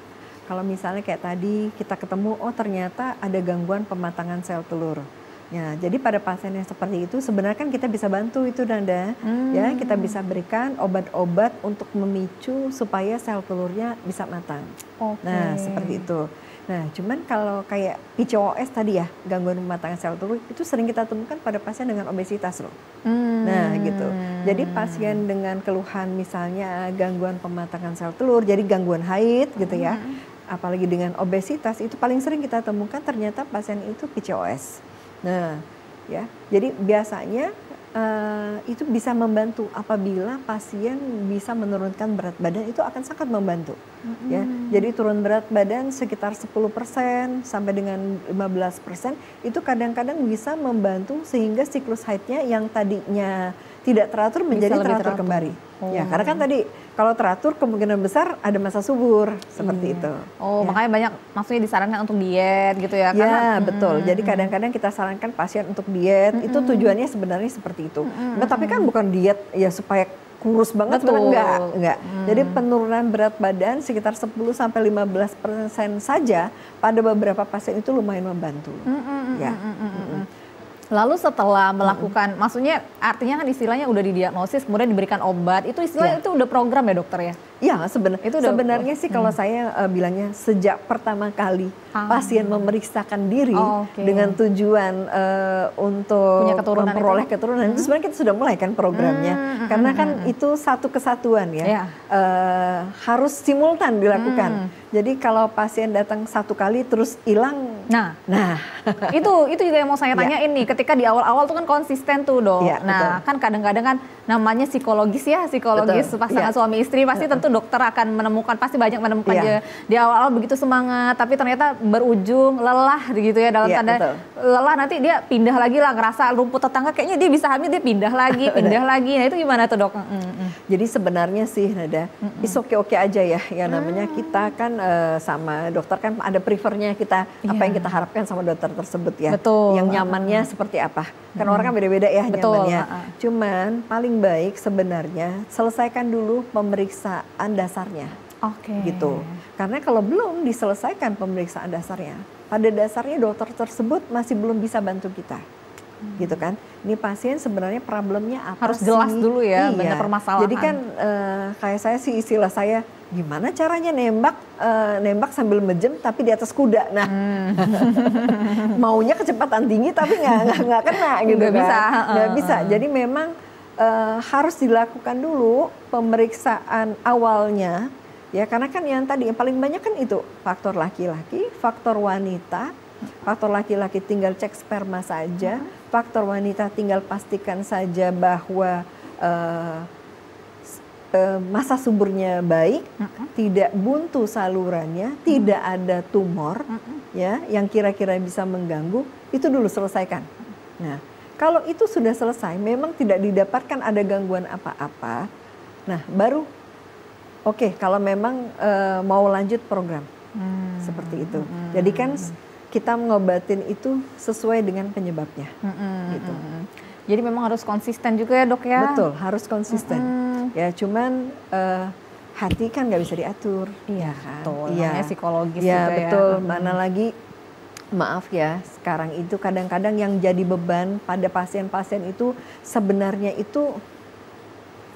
Kalau misalnya kayak tadi kita ketemu oh ternyata ada gangguan pematangan sel telur. Ya, jadi pada pasien yang seperti itu sebenarnya kan kita bisa bantu itu Nanda ya kita bisa berikan obat-obat untuk memicu supaya sel telurnya bisa matang. Okay. Nah seperti itu. Nah, cuman kalau kayak PCOS tadi ya, gangguan pematangan sel telur itu sering kita temukan pada pasien dengan obesitas loh. Nah, gitu. Jadi pasien dengan keluhan misalnya gangguan pematangan sel telur, jadi gangguan haid gitu ya. Apalagi dengan obesitas itu paling sering kita temukan ternyata pasien itu PCOS. Nah, ya. Jadi biasanya itu bisa membantu apabila pasien bisa menurunkan berat badan itu akan sangat membantu ya. Jadi turun berat badan sekitar 10% sampai dengan 15% itu kadang-kadang bisa membantu sehingga siklus haidnya yang tadinya tidak teratur menjadi teratur kembali. Ya, karena kan tadi kalau teratur kemungkinan besar ada masa subur seperti itu. Oh, ya. Makanya banyak maksudnya disarankan untuk diet gitu ya? Ya, betul. Jadi kadang-kadang kita sarankan pasien untuk diet itu tujuannya sebenarnya seperti itu. Nah, tapi kan bukan diet ya supaya kurus banget, sebenarnya enggak. Jadi penurunan berat badan sekitar 10-15% saja pada beberapa pasien itu lumayan membantu. Ya. Lalu setelah melakukan, maksudnya artinya kan istilahnya udah didiagnosis, kemudian diberikan obat, itu istilahnya itu udah program ya dokter ya? Ya sebenarnya sih kalau saya bilangnya sejak pertama kali pasien memeriksakan diri dengan tujuan untuk memperoleh keturunan, itu sebenarnya kita sudah mulai kan programnya, karena kan itu satu kesatuan ya, harus simultan dilakukan. Jadi kalau pasien datang satu kali terus hilang, nah itu juga yang mau saya tanya ini, ketika di awal-awal tuh kan konsisten tuh dok. Nah kan kadang-kadang kan namanya psikologis pasangan suami istri pasti tentu dokter akan menemukan, pasti banyak menemukan di awal-awal begitu semangat, tapi ternyata berujung lelah gitu ya, dalam tanda lelah, nanti dia pindah lagi lah, ngerasa rumput tetangga kayaknya dia bisa hamil, dia pindah lagi. Nah itu gimana tuh dok? Jadi sebenarnya sih Nada, is oke aja ya, yang namanya kita kan sama dokter kan ada prefernya kita, apa yang kita harapkan sama dokter tersebut ya. Yang nyamannya seperti apa. Kan orang kan beda-beda ya nyamannya. Cuman paling baik sebenarnya selesaikan dulu pemeriksaan dasarnya. Gitu. Karena kalau belum diselesaikan pemeriksaan dasarnya, pada dasarnya dokter tersebut masih belum bisa bantu kita. Gitu kan. Ini pasien sebenarnya problemnya apa harus sih? Jelas dulu ya, benar permasalahan. Jadi kan kayak saya sih, istilah saya, gimana caranya nembak sambil mejem tapi di atas kuda. Nah, maunya kecepatan tinggi tapi nggak kena gitu kan. Nggak bisa. Jadi memang harus dilakukan dulu pemeriksaan awalnya. Ya, karena kan yang tadi yang paling banyak kan itu faktor laki-laki, faktor wanita. Faktor laki-laki tinggal cek sperma saja, faktor wanita tinggal pastikan saja bahwa masa suburnya baik, tidak buntu salurannya, tidak ada tumor, ya, yang kira-kira bisa mengganggu, itu dulu selesaikan. Nah, kalau itu sudah selesai, memang tidak didapatkan ada gangguan apa-apa, nah baru kalau memang mau lanjut program, seperti itu. Jadi kan kita ngobatin itu sesuai dengan penyebabnya. Gitu. Jadi memang harus konsisten juga ya dok ya? Betul, harus konsisten. Ya cuman hati kan nggak bisa diatur. Iya kan? Betul, namanya psikologis ya, juga betul. ya. Mana lagi, maaf ya, sekarang itu kadang-kadang yang jadi beban pada pasien-pasien itu sebenarnya itu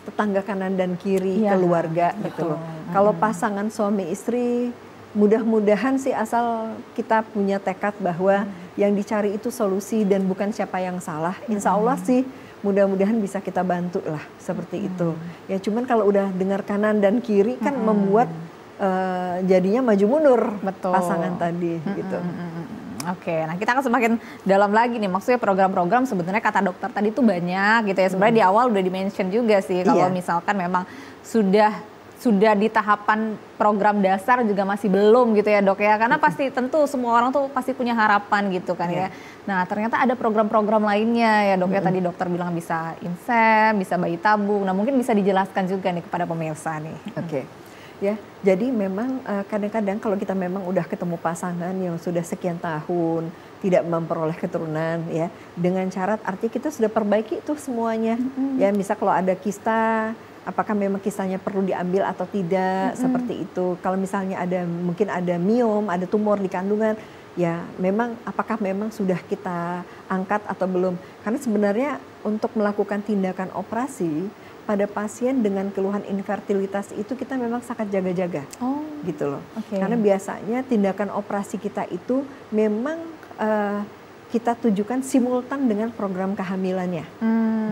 tetangga kanan dan kiri, keluarga gitu loh. Kalau pasangan suami istri, mudah-mudahan sih asal kita punya tekad bahwa yang dicari itu solusi dan bukan siapa yang salah. Insya Allah sih mudah-mudahan bisa kita bantu lah seperti itu. Ya cuman kalau udah dengar kanan dan kiri kan membuat jadinya maju mundur pasangan tadi gitu. Oke, nah kita akan semakin dalam lagi nih, maksudnya program-program sebenarnya kata dokter tadi tuh banyak gitu ya. Sebenarnya di awal udah di-mention juga sih kalau misalkan memang sudah di tahapan program dasar juga masih belum gitu ya dok ya, karena pasti tentu semua orang tuh pasti punya harapan gitu kan ya. Nah ternyata ada program-program lainnya ya dok ya, tadi dokter bilang bisa insem, bisa bayi tabung, nah mungkin bisa dijelaskan juga nih kepada pemirsa nih. Ya, jadi memang kadang-kadang kalau kita memang udah ketemu pasangan yang sudah sekian tahun tidak memperoleh keturunan ya, dengan syarat arti kita sudah perbaiki itu semuanya. Ya, misal kalau ada kista, apakah memang kistanya perlu diambil atau tidak, seperti itu. Kalau misalnya mungkin ada miom, ada tumor di kandungan, ya memang apakah memang sudah kita angkat atau belum. Karena sebenarnya untuk melakukan tindakan operasi pada pasien dengan keluhan infertilitas itu kita memang sangat jaga-jaga, gitu loh. Karena biasanya tindakan operasi kita itu memang kita tujukan simultan dengan program kehamilannya,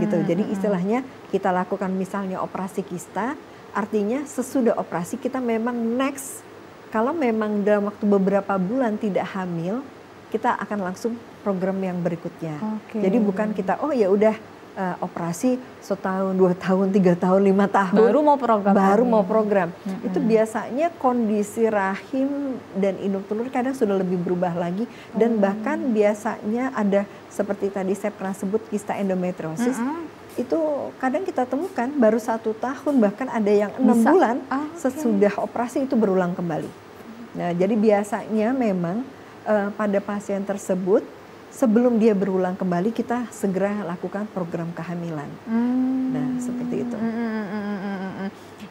gitu. Jadi istilahnya kita lakukan misalnya operasi kista, artinya sesudah operasi kita memang next, kalau memang dalam waktu beberapa bulan tidak hamil, kita akan langsung program yang berikutnya. Jadi bukan kita ya udah operasi setahun, 2 tahun, 3 tahun, 5 tahun baru mau program. Itu biasanya kondisi rahim dan induk telur kadang sudah lebih berubah lagi, dan bahkan biasanya ada seperti tadi saya pernah sebut kista endometriosis. Itu kadang kita temukan baru 1 tahun, bahkan ada yang 6 bulan sesudah operasi itu berulang kembali. Nah, jadi biasanya memang pada pasien tersebut sebelum dia berulang kembali kita segera lakukan program kehamilan. Nah, seperti itu.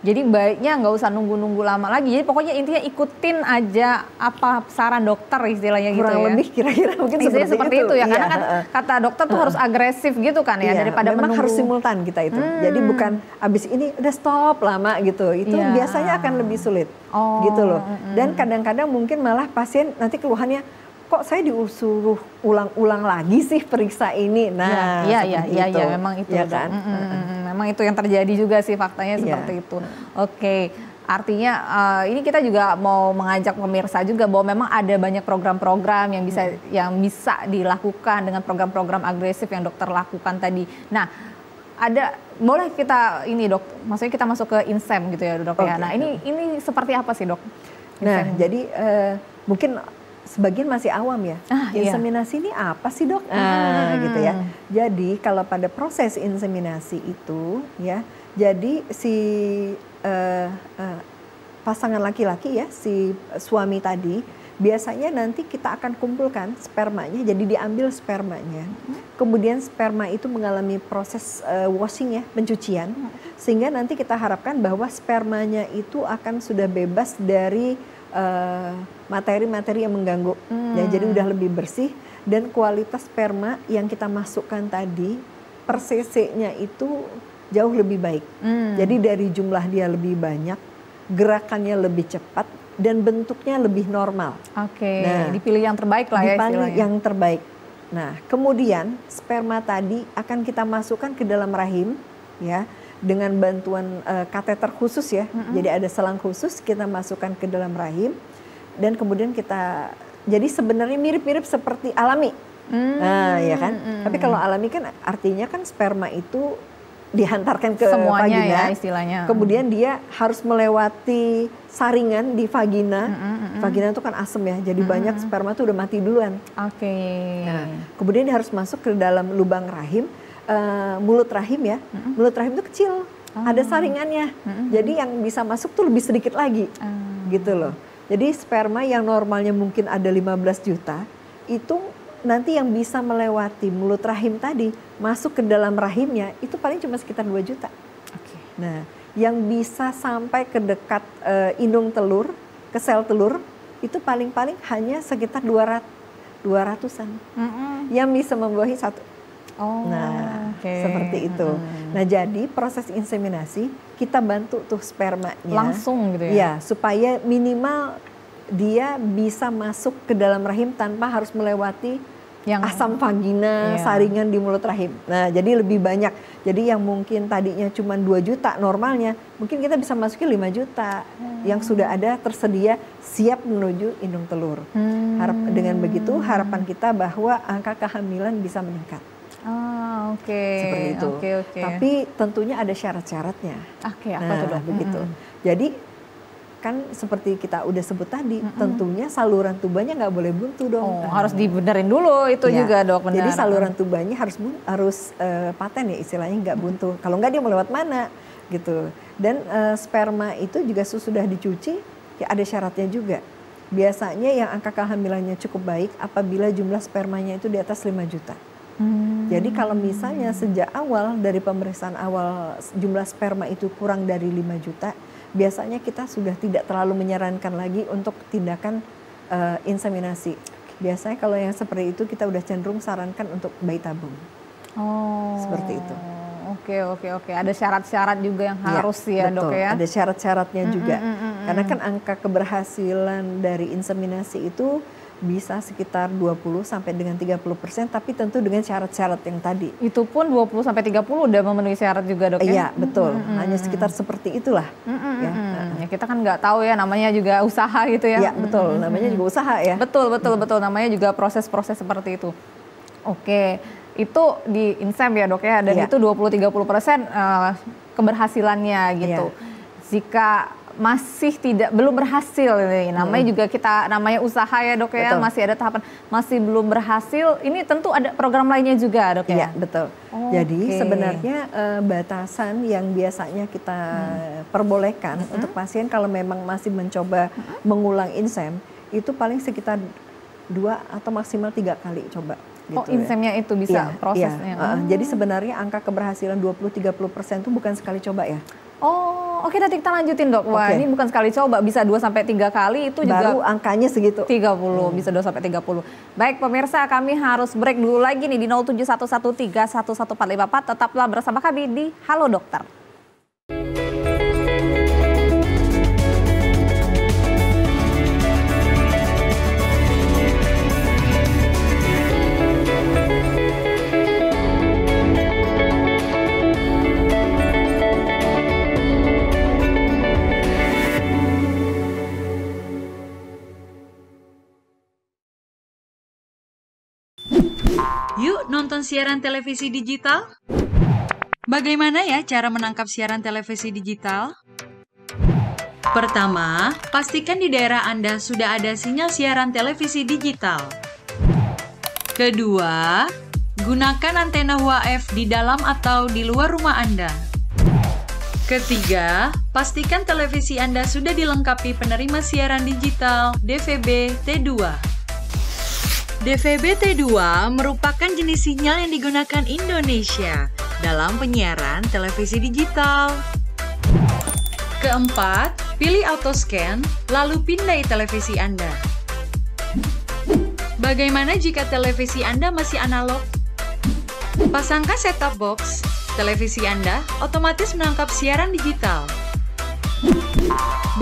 Jadi baiknya nggak usah nunggu-nunggu lama lagi. Jadi pokoknya intinya ikutin aja apa saran dokter istilahnya gitu ya. Kurang lebih kira-kira mungkin seperti itu ya. Karena kan kata dokter tuh harus agresif gitu kan ya, daripada memang menunggu. harus simultan kita itu. Jadi bukan abis ini udah stop lama gitu. Itu biasanya akan lebih sulit gitu loh. Dan kadang-kadang mungkin malah pasien nanti keluhannya, kok saya disuruh ulang-ulang lagi sih periksa ini. Nah, iya, memang itu ya kan. Memang itu yang terjadi juga sih faktanya seperti itu. Oke, artinya ini kita juga mau mengajak pemirsa juga bahwa memang ada banyak program-program yang bisa dilakukan dengan program-program agresif yang dokter lakukan tadi. Nah, boleh kita ini dok, maksudnya kita masuk ke INSEM gitu ya dok ya. Nah ini seperti apa sih dok? Nah, jadi mungkin sebagian masih awam ya. Inseminasi ini apa sih dok? Gitu ya. Jadi kalau pada proses inseminasi itu ya, jadi si pasangan laki-laki ya, si suami tadi biasanya nanti kita akan kumpulkan spermanya, jadi diambil spermanya. Kemudian sperma itu mengalami proses washing ya, pencucian. Sehingga nanti kita harapkan bahwa spermanya itu akan sudah bebas dari materi-materi yang mengganggu, ya, jadi udah lebih bersih dan kualitas sperma yang kita masukkan tadi per cc-nya itu jauh lebih baik. Jadi dari jumlah dia lebih banyak, gerakannya lebih cepat dan bentuknya lebih normal. Nah, dipilih yang terbaik lah ya istilahnya. Dipilih yang terbaik. Nah, kemudian sperma tadi akan kita masukkan ke dalam rahim, ya. Dengan bantuan kateter khusus ya, jadi ada selang khusus kita masukkan ke dalam rahim dan kemudian jadi sebenarnya mirip-mirip seperti alami, nah ya kan. Tapi kalau alami kan artinya kan sperma itu dihantarkan ke semuanya vagina, ya istilahnya. Kemudian dia harus melewati saringan di vagina. Vagina itu kan asam ya, jadi banyak sperma itu udah mati duluan. Nah, kemudian dia harus masuk ke dalam lubang rahim. Mulut rahim ya, mulut rahim itu kecil, ada saringannya, jadi yang bisa masuk tuh lebih sedikit lagi, gitu loh. Jadi sperma yang normalnya mungkin ada 15 juta, itu nanti yang bisa melewati mulut rahim tadi, masuk ke dalam rahimnya, itu paling cuma sekitar 2 juta. Nah, yang bisa sampai ke dekat indung telur, ke sel telur, itu paling-paling hanya sekitar 200-an, yang bisa membuahi satu. Seperti itu. Nah, jadi proses inseminasi kita bantu tuh spermanya langsung gitu ya. Ya, supaya minimal dia bisa masuk ke dalam rahim tanpa harus melewati asam vagina, saringan di mulut rahim. Nah, jadi lebih banyak. Jadi yang mungkin tadinya cuma 2 juta normalnya, mungkin kita bisa masukin 5 juta yang sudah ada tersedia siap menuju indung telur. Dengan begitu harapan kita bahwa angka kehamilan bisa meningkat. Seperti itu. Tapi tentunya ada syarat-syaratnya. Apa tuh dok? Begitu. Jadi kan seperti kita udah sebut tadi, tentunya saluran tubuhnya nggak boleh buntu dong. Harus dibenerin dulu itu juga dok. Benar. Jadi saluran tubuhnya harus paten ya istilahnya, nggak buntu. Kalau nggak dia mau lewat mana gitu. Dan sperma itu juga sudah dicuci, ya ada syaratnya juga. Biasanya yang angka kehamilannya cukup baik apabila jumlah spermanya itu di atas 5 juta. Jadi kalau misalnya sejak awal dari pemeriksaan awal jumlah sperma itu kurang dari 5 juta, biasanya kita sudah tidak terlalu menyarankan lagi untuk tindakan inseminasi. Biasanya kalau yang seperti itu kita udah cenderung sarankan untuk bayi tabung. Seperti itu. Oke. Ada syarat-syarat juga yang harus ya betul. Dok ya. Ada syarat-syaratnya juga. Karena kan angka keberhasilan dari inseminasi itu bisa sekitar 20 sampai dengan 30%, tapi tentu dengan syarat-syarat yang tadi. Itu pun 20 sampai 30 udah memenuhi syarat juga dok ya? Iya betul, hanya sekitar seperti itulah. Ya, kita kan nggak tahu ya, namanya juga usaha gitu ya. Iya betul, namanya juga usaha ya. Betul, namanya juga proses-proses seperti itu. Oke, itu di INSEM ya dok ya, dan itu 20-30% keberhasilannya gitu. Jika masih belum berhasil, namanya juga namanya usaha ya dok ya, masih ada tahapan, masih belum berhasil, ini tentu ada program lainnya juga dok ya? Iya betul. Jadi sebenarnya batasan yang biasanya kita perbolehkan untuk pasien kalau memang masih mencoba mengulang INSEM, itu paling sekitar 2 atau maksimal 3 kali coba. Gitu oh, insemnya itu bisa prosesnya. Jadi sebenarnya angka keberhasilan 20-30% itu bukan sekali coba ya. Oh, oke, nanti kita lanjutin dok. Wah, ini bukan sekali coba, bisa 2-3 kali itu juga. Baru angkanya segitu. 30, bisa 2-30. Baik pemirsa, kami harus break dulu lagi nih di 071131144. Tetaplah bersama kami di Halo Dokter. Yuk nonton siaran televisi digital. Bagaimana ya cara menangkap siaran televisi digital? Pertama, pastikan di daerah Anda sudah ada sinyal siaran televisi digital. Kedua, gunakan antena UHF di dalam atau di luar rumah Anda. Ketiga, pastikan televisi Anda sudah dilengkapi penerima siaran digital DVB T2. DVB T2 merupakan jenis sinyal yang digunakan Indonesia dalam penyiaran televisi digital. Keempat, pilih autoscan, lalu pindai televisi Anda. Bagaimana jika televisi Anda masih analog? Pasangkan set-top box, televisi Anda otomatis menangkap siaran digital.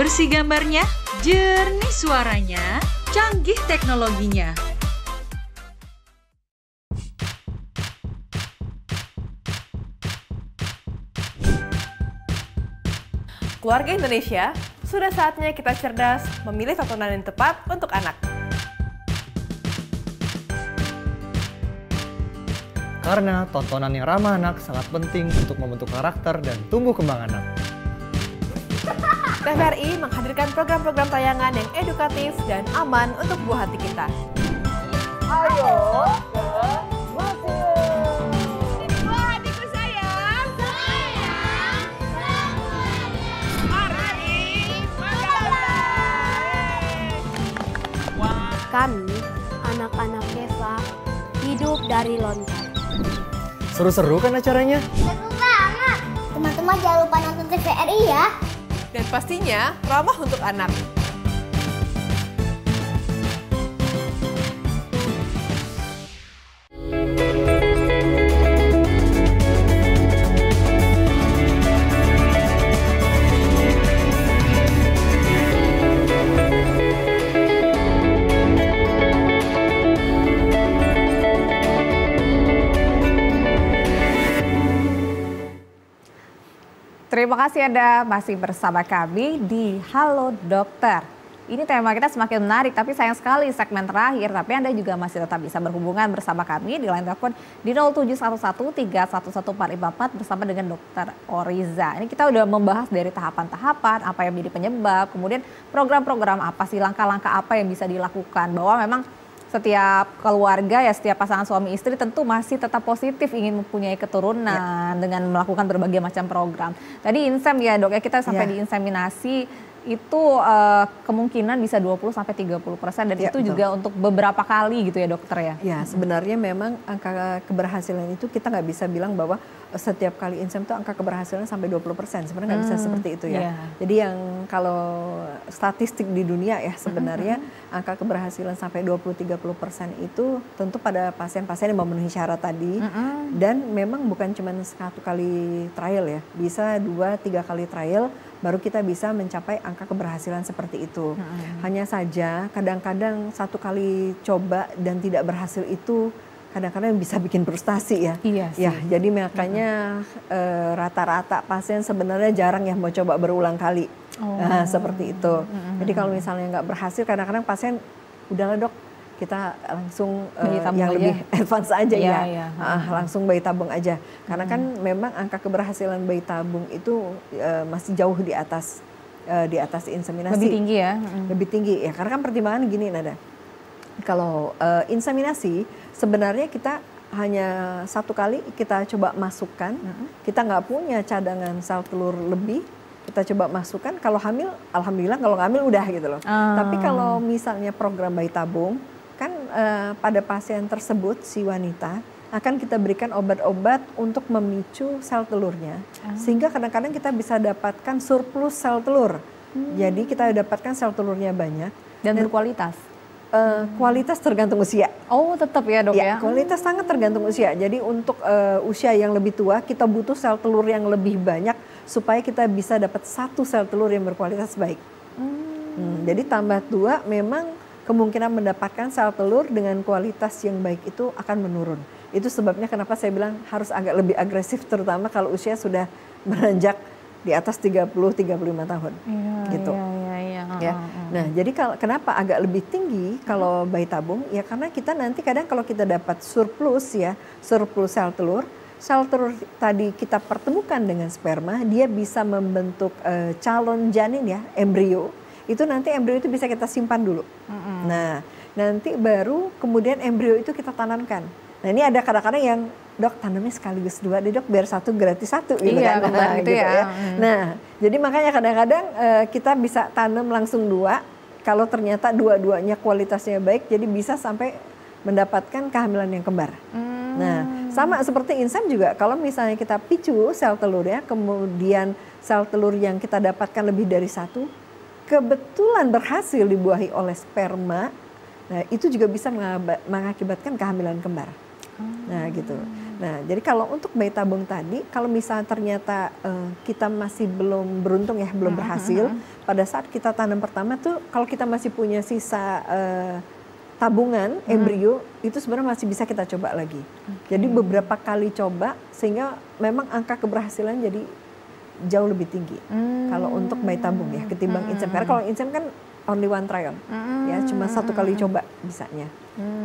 Bersih gambarnya, jernih suaranya, canggih teknologinya. Keluarga Indonesia, sudah saatnya kita cerdas memilih tontonan yang tepat untuk anak. Karena tontonan yang ramah anak sangat penting untuk membentuk karakter dan tumbuh kembang anak. TVRI menghadirkan program-program tayangan yang edukatif dan aman untuk buah hati kita. Ayo ke museum. Buah hatiku sayang. Kami, anak-anak desa, hidup dari lontar. Seru-seru kan acaranya? Seru banget! Teman-teman jangan lupa nonton TVRI ya. Dan pastinya ramah untuk anak. Terima kasih Anda masih bersama kami di Halo Dokter. Ini tema kita semakin menarik, tapi sayang sekali segmen terakhir. Tapi Anda juga masih tetap bisa berhubungan bersama kami di line telepon di 071131144 bersama dengan Dokter Oriza. Ini kita udah membahas dari tahapan-tahapan, apa yang menjadi penyebab, kemudian program-program apa sih, langkah-langkah apa yang bisa dilakukan. Bahwa memang setiap keluarga ya, setiap pasangan suami istri tentu masih tetap positif ingin mempunyai keturunan dengan melakukan berbagai macam program. Tadi insem ya dok ya, kita sampai diinseminasi itu kemungkinan bisa 20-30% dan itu betul. Juga untuk beberapa kali gitu ya dokter ya? Ya sebenarnya memang angka keberhasilan itu kita nggak bisa bilang bahwa setiap kali insem itu angka keberhasilan sampai 20%, sebenarnya nggak bisa seperti itu ya. Jadi yang kalau statistik di dunia ya sebenarnya angka keberhasilan sampai 20-30% itu tentu pada pasien-pasien yang memenuhi syarat tadi dan memang bukan cuma 1 kali trial ya, bisa 2-3 kali trial baru kita bisa mencapai angka keberhasilan seperti itu. Hanya saja kadang-kadang 1 kali coba dan tidak berhasil itu kadang-kadang bisa bikin frustasi ya. Iya sih. Ya, jadi makanya rata-rata pasien sebenarnya jarang ya mau coba berulang kali. Seperti itu. Jadi kalau misalnya nggak berhasil kadang-kadang pasien udahlah dok, kita langsung yang lebih advance aja langsung bayi tabung aja. Karena kan memang angka keberhasilan bayi tabung itu masih jauh di atas inseminasi. Lebih tinggi ya? Lebih tinggi ya, karena kan pertimbangan gini Nada. Kalau inseminasi sebenarnya kita hanya 1 kali kita coba masukkan, kita nggak punya cadangan sel telur lebih, kita coba masukkan, kalau hamil alhamdulillah, kalau nggak hamil udah gitu loh. Tapi kalau misalnya program bayi tabung kan pada pasien tersebut, si wanita, akan kita berikan obat-obat untuk memicu sel telurnya. Sehingga kadang-kadang kita bisa dapatkan surplus sel telur. Jadi kita dapatkan sel telurnya banyak. Dan berkualitas? Kualitas tergantung usia. Oh tetap ya dok ya? Kualitas sangat tergantung usia. Jadi untuk usia yang lebih tua kita butuh sel telur yang lebih banyak supaya kita bisa dapat satu sel telur yang berkualitas baik. Jadi tambah tua memang kemungkinan mendapatkan sel telur dengan kualitas yang baik itu akan menurun. Itu sebabnya kenapa saya bilang harus agak lebih agresif terutama kalau usia sudah beranjak di atas 30-35 tahun. Gitu. Ya. Nah, jadi kenapa agak lebih tinggi kalau bayi tabung? Ya karena kita nanti kadang kalau kita dapat surplus sel telur tadi kita pertemukan dengan sperma, dia bisa membentuk calon janin ya, embrio. Itu nanti embrio itu bisa kita simpan dulu. Nah, nanti baru kemudian embrio itu kita tanamkan. Nah, ini ada kadang-kadang yang dok tanamnya sekaligus 2 deh dok biar 1 gratis 1 gitu kan. Nah, gitu ya. Nah, jadi makanya kadang-kadang kita bisa tanam langsung 2 kalau ternyata dua-duanya kualitasnya baik jadi bisa sampai mendapatkan kehamilan yang kembar. Nah, sama seperti insem juga kalau misalnya kita picu sel telur ya, kemudian sel telur yang kita dapatkan lebih dari 1 kebetulan berhasil dibuahi oleh sperma, nah itu juga bisa mengakibatkan kehamilan kembar. Nah gitu. Nah jadi kalau untuk bayi tabung tadi, kalau misalnya ternyata kita masih belum beruntung ya, belum berhasil, pada saat kita tanam pertama tuh kalau kita masih punya sisa tabungan embrio, itu sebenarnya masih bisa kita coba lagi. Jadi beberapa kali coba sehingga memang angka keberhasilan jadi jauh lebih tinggi kalau untuk bayi tabung ya ketimbang insem. Karena kalau insem kan only one trial, ya cuma 1 kali coba bisanya,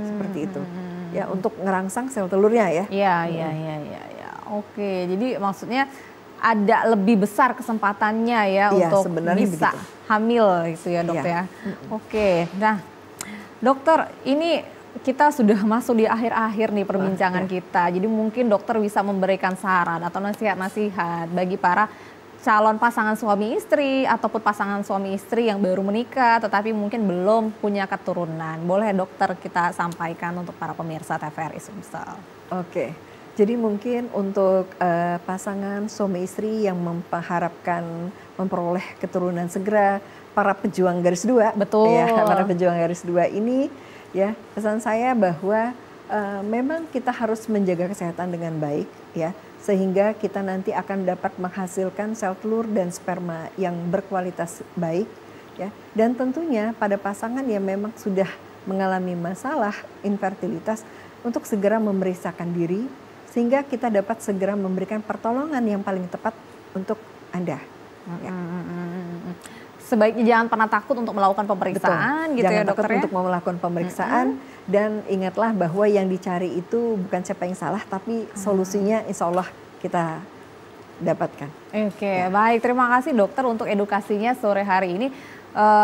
seperti itu. Ya untuk ngerangsang sel telurnya ya. Iya. Oke, jadi maksudnya ada lebih besar kesempatannya ya untuk bisa hamil gitu ya dok ya. Oke, nah dokter ini kita sudah masuk di akhir-akhir nih perbincangan kita. Jadi mungkin dokter bisa memberikan saran atau nasihat-nasihat bagi para calon pasangan suami istri ataupun pasangan suami istri yang baru menikah tetapi mungkin belum punya keturunan. Boleh dokter kita sampaikan untuk para pemirsa TVRI Sumsel. Oke, jadi mungkin untuk pasangan suami istri yang mengharapkan memperoleh keturunan segera, para pejuang garis 2. Betul. Ya, para pejuang garis 2 ini ya pesan saya bahwa memang kita harus menjaga kesehatan dengan baik ya. Sehingga kita nanti akan dapat menghasilkan sel telur dan sperma yang berkualitas baik ya. Dan tentunya pada pasangan yang memang sudah mengalami masalah infertilitas untuk segera memeriksakan diri sehingga kita dapat segera memberikan pertolongan yang paling tepat untuk Anda. Ya. Sebaiknya jangan pernah takut untuk melakukan pemeriksaan. Betul. Gitu jangan ya dokter takut untuk melakukan pemeriksaan dan ingatlah bahwa yang dicari itu bukan siapa yang salah tapi solusinya insya Allah kita dapatkan. Oke, baik, terima kasih dokter untuk edukasinya sore hari ini.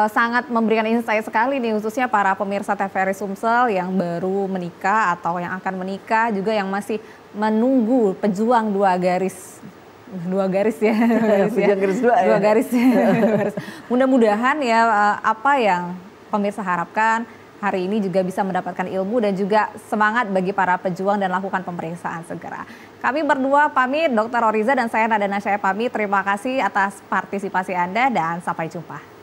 Sangat memberikan insight sekali nih khususnya para pemirsa TVRI Sumsel yang baru menikah atau yang akan menikah juga yang masih menunggu pejuang 2 garis ya. Pejuang garis 2 ya. 2 garis. Mudah-mudahan ya apa yang pemirsa harapkan hari ini juga bisa mendapatkan ilmu dan juga semangat bagi para pejuang dan lakukan pemeriksaan segera. Kami berdua pamit, Dr. Oriza dan saya Nada Nasyaya pamit. Terima kasih atas partisipasi Anda dan sampai jumpa.